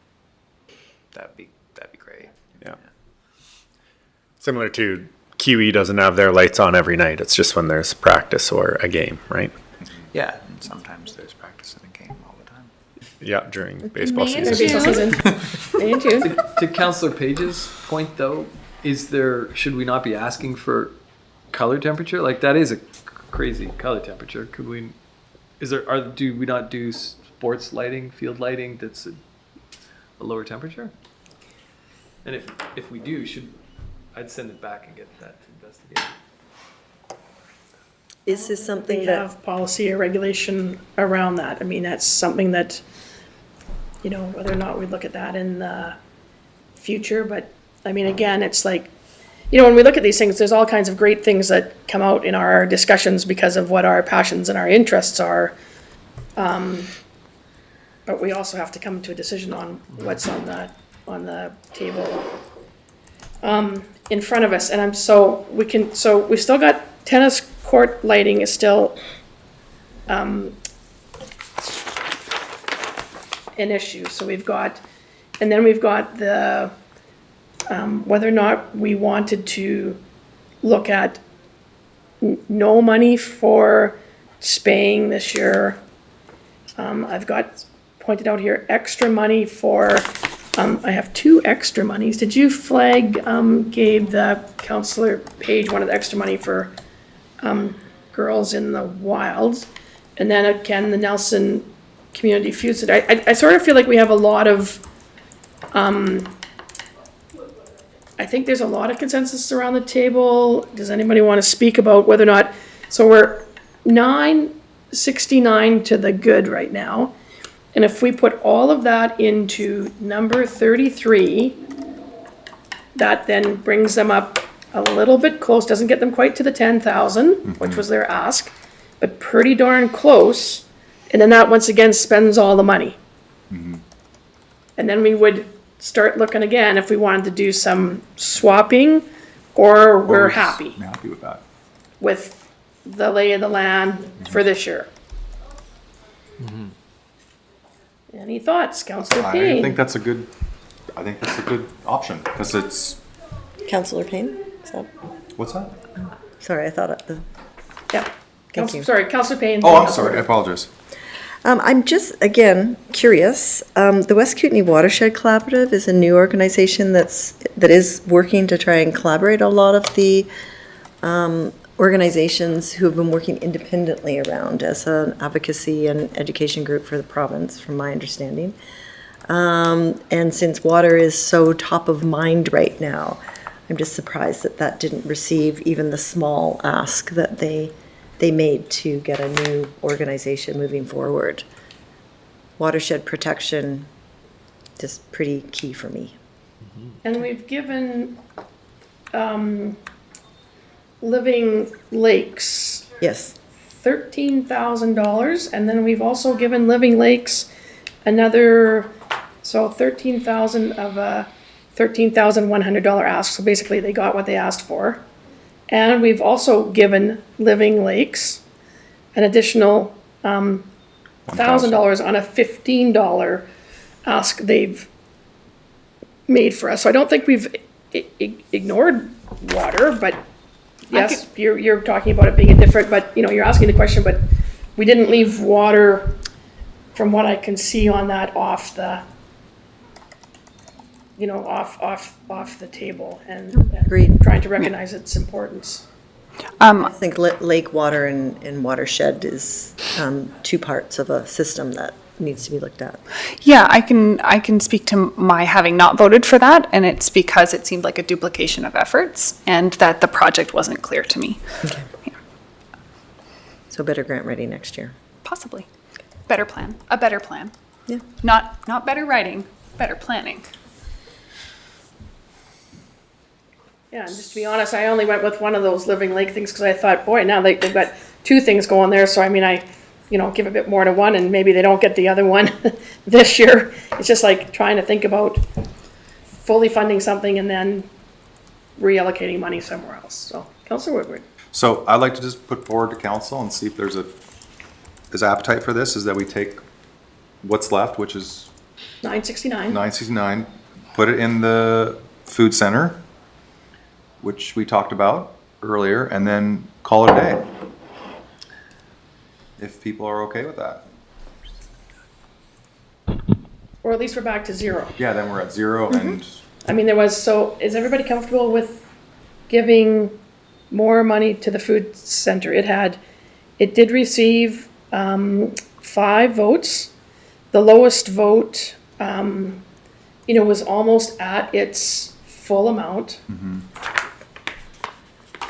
That'd be great. yeah. Similar to QE doesn't have their lights on every night. It's just when there's practice or a game, right? Yeah, and sometimes there's practice in a game all the time. Yeah, during baseball May and season. Baseball season. Me and June. To Councillor Page's point, though, should we not be asking for color temperature? Like, that is a crazy color temperature. Do we not do sports lighting, field lighting that's a lower temperature? And if we do, I'd send it back and get that investigated. Is this something We that, have policy or regulation around that. I mean, that's something that, you know, whether or not we look at that in the future, but, I mean, again, it's like, you know, when we look at these things, there's all kinds of great things that come out in our discussions because of what our passions and our interests are. But we also have to come to a decision on what's on the table in front of us. And we've still got tennis court lighting is still an issue. So we've got the whether or not we wanted to look at no money for spaying this year. I've got pointed out here extra money for, I have 2 extra monies. Did you flag, Gabe, the Councillor Page, one of the extra money for Girls in the Wilds? And then again, the Nelson Community Food Center. I sort of feel like we have a lot of, I think there's a lot of consensus around the table. Does anybody want to speak about whether or not, so we're 969 to the good right now. And if we put all of that into number 33, that then brings them up a little bit close, doesn't get them quite to the 10,000, which was their ask, but pretty darn close. And then that once again spends all the money. And then we would start looking again if we wanted to do some swapping, or we're happy I'm happy with that. with the lay of the land for this year. Any thoughts, Councillor I Payne? think that's a good option, because it's, Councillor Payne? Is that, what's that? sorry, I thought the, Yeah. Thank you. Sorry, Councillor Payne. Oh, I'm sorry, I apologize. I'm just, again, curious. The West Kootenai Watershed Collaborative is a new organization that is working to try and collaborate a lot of the organizations who have been working independently around as an advocacy and education group for the province, from my understanding. And since water is so top of mind right now, I'm just surprised that didn't receive even the small ask that they made to get a new organization moving forward. Watershed protection, just pretty key for me. And we've given Living Lakes Yes. $13,000, and then we've also given Living Lakes another, so 13,000 of a $13,100 ask, so basically they got what they asked for. And we've also given Living Lakes an additional $1,000 on a $15 ask they've made for us. So I don't think we've ignored water, but yes, you're talking about it being a different, but you're asking the question, but we didn't leave water, from what I can see on that, off the, off the table, and Agreed. trying to recognize its importance. I think lake water and watershed is two parts of a system that needs to be looked at. Yeah, I can speak to my having not voted for that, and it's because it seemed like a duplication of efforts and that the project wasn't clear to me. Okay. Yeah. So better grant ready next year. Possibly. Better plan. A better plan. Yeah. Not better writing, better planning. Yeah, and just to be honest, I only went with one of those Living Lake things because I thought, boy, now they've got two things going there. So I mean, I give a bit more to one, and maybe they don't get the other one this year. It's just like trying to think about fully funding something and then reallocating money somewhere else. So, Councillor Woodward. So I'd like to just put forward to council and see if there's appetite for this, is that we take what's left, which is $969. $969, put it in the food center, which we talked about earlier, and then call it a day. If people are okay with that. Or at least we're back to zero. Yeah, then we're at zero, and I mean, is everybody comfortable with giving more money to the food center? It did receive 5 votes. The lowest vote, was almost at its full amount.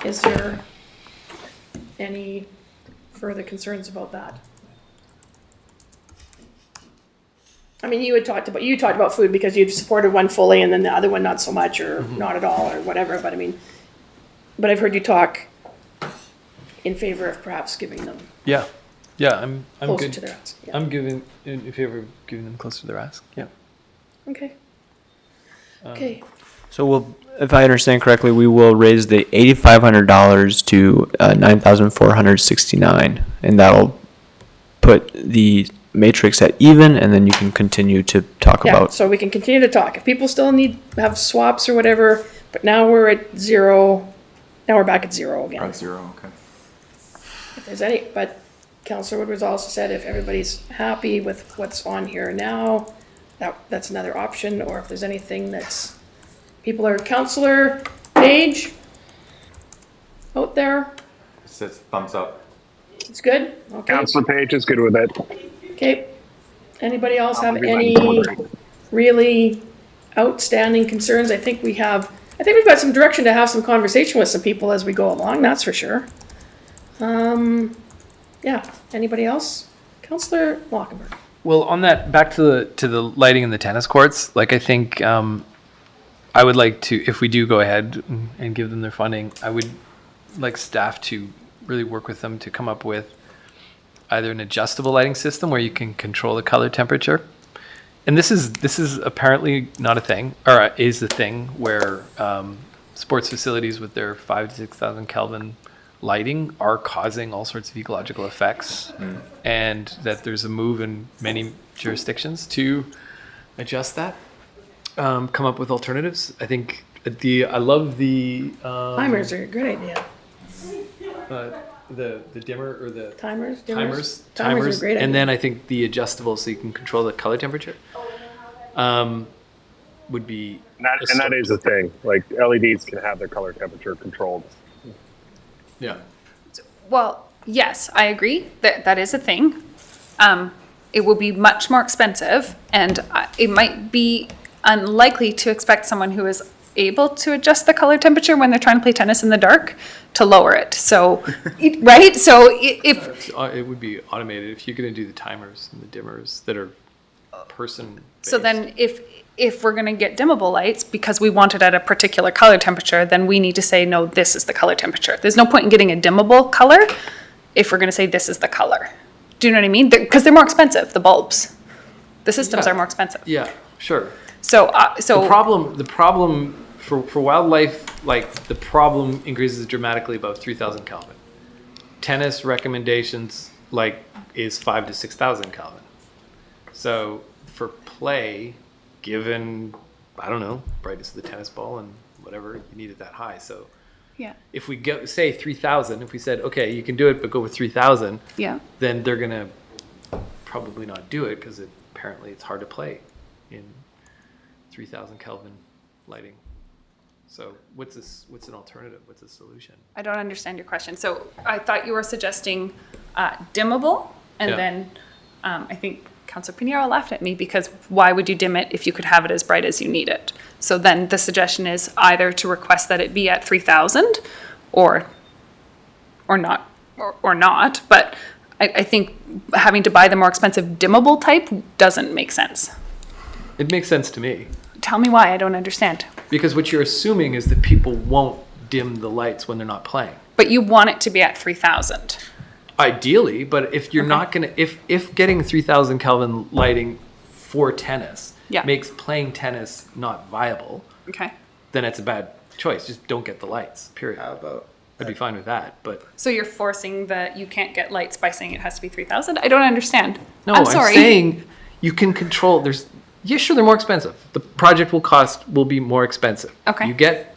Is there any further concerns about that? I mean, you talked about food because you'd supported one fully and then the other one not so much, or not at all, or whatever, but I mean, but I've heard you talk in favor of perhaps giving them Yeah, I'm closer good. to their ask. Yeah. I'm in favor of giving them closer to their ask. Yeah. Okay. Okay. So if I understand correctly, we will raise the $8,500 to $9,469, and that'll put the matrix at even, and then you can continue to talk Yeah, about. so we can continue to talk. If people still have swaps or whatever, but now we're at zero, now we're back at zero again. at zero, okay. If there's any, but Councillor Woodward's also said if everybody's happy with what's on here now, that's another option, or if there's anything that's, people are, Councillor Page out there, Says thumbs up. it's good? Okay, Councilor Page is good with it. okay. Anybody else have I'll any be wondering. really outstanding concerns? I think we've got some direction to have some conversation with some people as we go along, that's for sure. Yeah, anybody else? Councillor Lockenberg. Well, on that, back to the lighting in the tennis courts, like I think I would like to, if we do go ahead and give them their funding, I would like staff to really work with them to come up with either an adjustable lighting system where you can control the color temperature. And this is apparently not a thing, or is a thing where sports facilities with their 5,000 to 6,000 Kelvin lighting are causing all sorts of ecological effects, and that there's a move in many jurisdictions to adjust that, come up with alternatives. I think I love the Timers are a great idea. the dimmer or the Timers are a great idea. and then I think the adjustable so you can control the color temperature would be And that is a thing. Like LEDs can have their color temperature controlled. yeah. Well, yes, I agree that is a thing. It will be much more expensive, and it might be unlikely to expect someone who is able to adjust the color temperature when they're trying to play tennis in the dark to lower it. So, right? So if It would be automated if you're going to do the timers and the dimmers that are person. so, then if we're going to get dimmable lights because we want it at a particular color temperature, then we need to say no. This is the color temperature. There's no point in getting a dimmable color if we're going to say this is the color. Do you know what I mean? Because they're more expensive, the bulbs. The systems Yeah. are more expensive. Yeah, sure. So, The problem for wildlife, like the problem increases dramatically above 3,000 Kelvin. Tennis recommendations like is 5,000 to 6,000 Kelvin. So for play, given, I don't know, brightness of the tennis ball and whatever, you need it that high. So yeah, if we go say 3,000, if we said, okay, you can do it, but go with 3,000, yeah. then they're gonna probably not do it because apparently it's hard to play in 3,000 Kelvin lighting. So what's an alternative? What's a solution? I don't understand your question. So I thought you were suggesting dimmable, and Yeah. then I think Councilor Pinheiro laughed at me because why would you dim it if you could have it as bright as you need it? So then the suggestion is either to request that it be at 3,000 or not, or not. But I think having to buy the more expensive dimmable type doesn't make sense. It makes sense to me Tell me why, I don't understand. because what you're assuming is that people won't dim the lights when they're not playing. But you want it to be at 3,000. Ideally, but if you're not gonna, if getting 3,000 Kelvin lighting for tennis Yeah. makes playing tennis not viable, Okay. then it's a bad choice. Just don't get the lights. Period. How about I'd be fine with that, but So you're forcing that you can't get lights by saying it has to be 3,000? I don't understand. no, I'm sorry. saying you can control. Sure, they're more expensive. The project will be more expensive. Okay. You get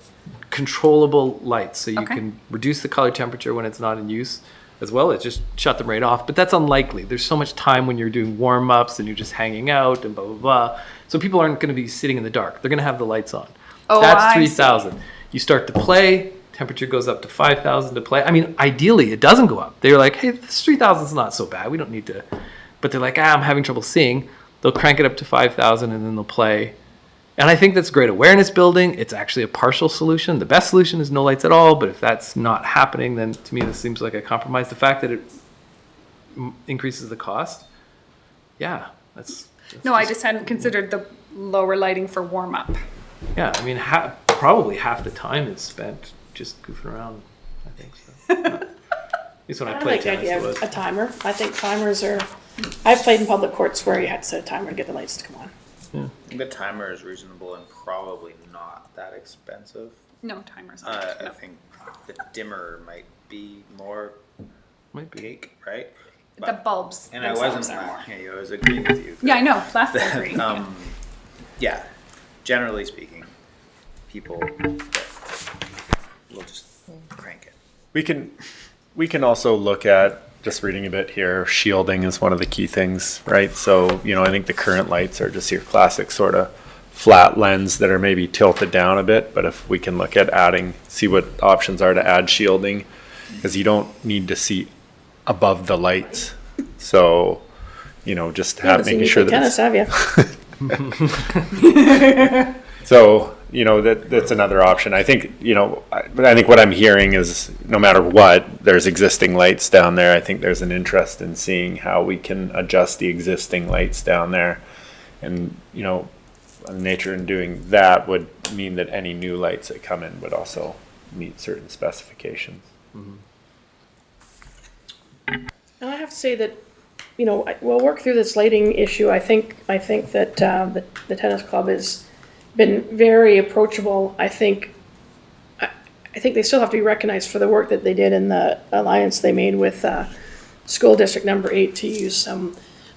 controllable lights, so you Okay. can reduce the color temperature when it's not in use as well as just shut them right off. But that's unlikely. There's so much time when you're doing warm-ups and you're just hanging out and blah, blah, blah. So people aren't going to be sitting in the dark. They're going to have the lights on. Oh, That's I 3,000. You start to play, temperature goes up to 5,000 to play. I mean, ideally, it doesn't go up. They're like, hey, this 3,000 is not so bad. We don't need to. But they're like, I'm having trouble seeing. They'll crank it up to 5,000 and then they'll play. And I think that's great awareness building. It's actually a partial solution. The best solution is no lights at all. But if that's not happening, then to me, this seems like a compromise. The fact that it increases the cost, yeah, that's No, I just hadn't considered the lower lighting for warm-up. yeah. I mean, probably half the time is spent just goofing around. I think so. At least when I I played like the tennis, idea it of was. a timer. I think timers are, I've played in public courts where you had to set a timer to get the lights to come on. I think the timer is reasonable and probably not that expensive. No timers. I think the dimmer might be more Might be. cake, right? The bulbs And I themselves wasn't are more. laughing. I was agreeing with you. Yeah, I know. Last I agree. Yeah, generally speaking, people will just crank it. We can also look at, just reading a bit here, shielding is one of the key things, right? So, I think the current lights are just your classic sort of flat lens that are maybe tilted down a bit, but if we can look at see what options are to add shielding, because you don't need to see above the lights. So, just making sure that tennis, have you? So, that's another option. I think, I think what I'm hearing is no matter what, there's existing lights down there. I think there's an interest in seeing how we can adjust the existing lights down there. And, nature in doing that would mean that any new lights that come in would also meet certain specifications. And I have to say that, we'll work through this lighting issue. I think that the tennis club has been very approachable. I think they still have to be recognized for the work that they did in the alliance they made with School District Number 8 to use some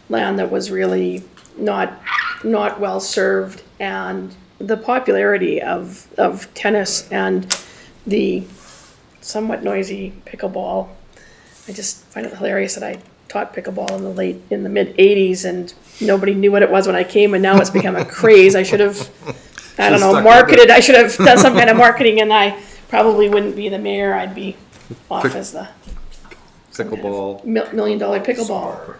land that was really not well served, and the popularity of tennis and the somewhat noisy pickleball. I just find it hilarious that I taught pickleball in the mid 80s and nobody knew what it was when I came, and now it's become a craze. I should have, marketed. I should have done some kind of marketing, and I probably wouldn't be the mayor. I'd be off as the Pickleball. $1 million pickleball.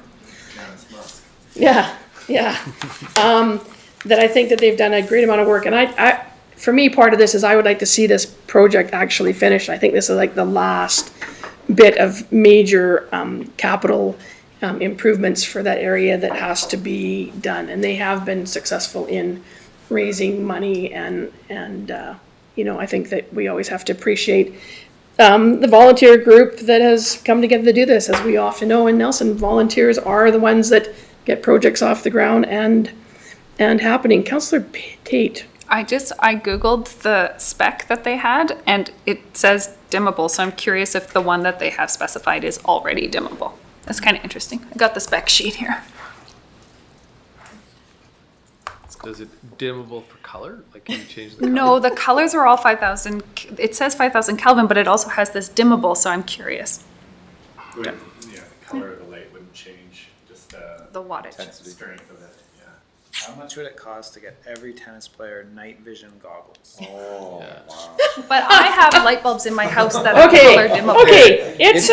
Yeah. That I think that they've done a great amount of work, and I for me, part of this is I would like to see this project actually finished. I think this is like the last bit of major capital improvements for that area that has to be done, and they have been successful in raising money, and I think that we always have to appreciate the volunteer group that has come together to do this. As we often know in Nelson, volunteers are the ones that get projects off the ground and happening. Councillor Tate. I Googled the spec that they had and it says dimmable. So I'm curious if the one that they have specified is already dimmable. That's kind of interesting. I got the spec sheet here. Is it dimmable for color? Like, can you change the color? No, the colors are all 5,000. It says 5,000 Kelvin, but it also has this dimmable. So I'm curious. Yeah, the color of the light wouldn't change, just The wattage. strength of it, yeah. How much would it cost to get every tennis player night vision goggles? Oh, Yeah. wow. But I have light bulbs in my house that are Okay, color dimmable. okay, it's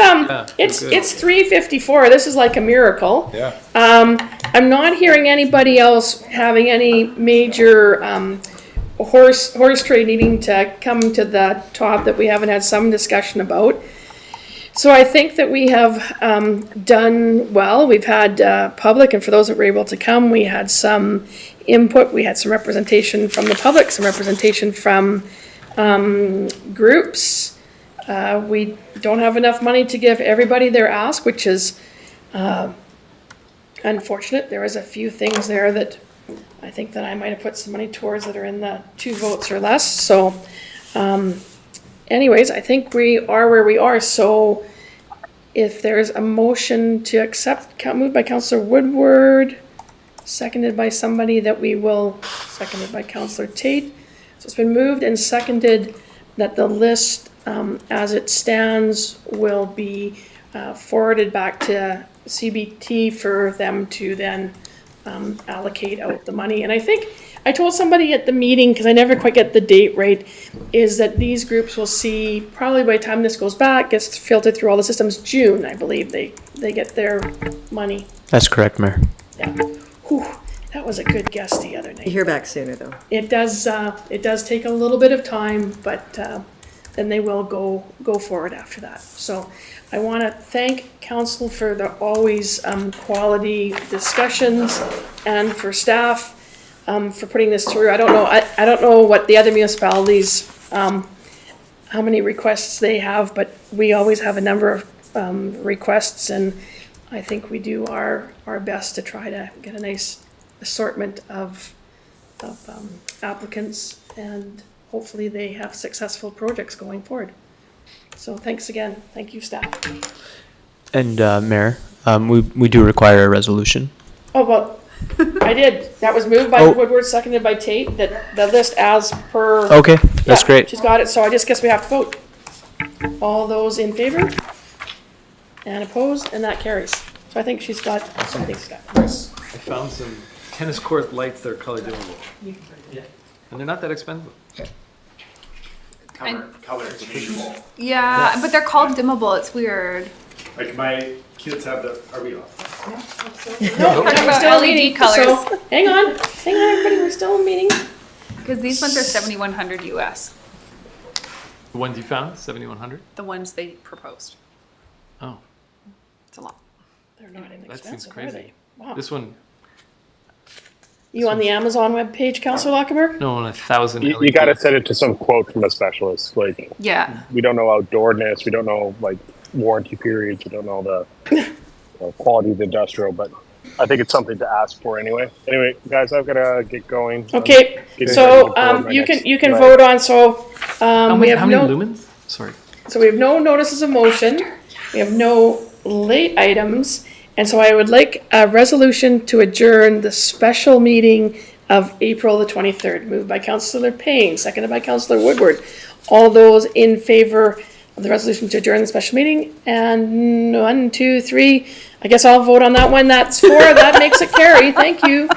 good. it's 3:54. This is like a miracle. Yeah. I'm not hearing anybody else having any major horse trade needing to come to the top that we haven't had some discussion about. So I think that we have done well. We've had public, and for those that were able to come, we had some input. We had some representation from the public, some representation from groups. We don't have enough money to give everybody their ask, which is unfortunate. There is a few things there that I think that I might have put some money towards that are in the 2 votes or less. So anyways, I think we are where we are. So if there's a motion to accept, moved by Councillor Woodward, seconded by somebody that we will, seconded by Councillor Tate. So it's been moved and seconded that the list as it stands will be forwarded back to CBT for them to then allocate out the money. And I think I told somebody at the meeting, because I never quite get the date right, is that these groups will see, probably by the time this goes back, gets filtered through all the systems, June, I believe, they get their money. That's correct, Mayor. Yeah. Whew, that was a good guess the other You night. hear back sooner, though. It does take a little bit of time, but then they will go forward after that. So I want to thank council for the always quality discussions, and for staff for putting this through. I don't know what the other municipalities, how many requests they have, but we always have a number of requests, and I think we do our best to try to get a nice assortment of applicants, and hopefully they have successful projects going forward. So thanks again. Thank you, staff. And Mayor, we do require a resolution. Oh, well, I did. That was moved by Oh. Woodward, seconded by Tate, that the list as per. Okay, that's Yeah, great. She's got it, so I just guess we have to vote. All those in favor? And opposed, and that carries. So I think she's got, I found some tennis court lights that are color dimmable. And they're not that expensive. Color changeable. Yeah, but they're called dimmable. It's weird. Like my kids have the, are we off? No, Talking we're about still LED meeting, colors. so hang on, everybody, we're still meeting. Because these ones are 7,100 US, The ones you found, 7,100? the ones they proposed. Oh, It's a lot. They're not that seems inexpensive, are crazy. they? Wow. This one, You on the Amazon webpage, Councillor Lockenberg? no, 1,000 You LED. got to send it to some quote from a specialist. Like, Yeah. we don't know outdoorness, we don't know like warranty periods, we don't know the quality of the industrial, but I think it's something to ask for anyway. Anyway, guys, I've got to get going. Okay, Getting so ready for my you next can ride. vote on, so How we many, have how many no, lumens? Sorry. so we have no notices of motion, we have no late items, and so I would like a resolution to adjourn the special meeting of April the 23rd, moved by Councillor Payne, seconded by Councillor Woodward. All those in favor of the resolution to adjourn the special meeting, and 1, 2, 3, I guess I'll vote on that one, that's 4, that makes it carry, thank you.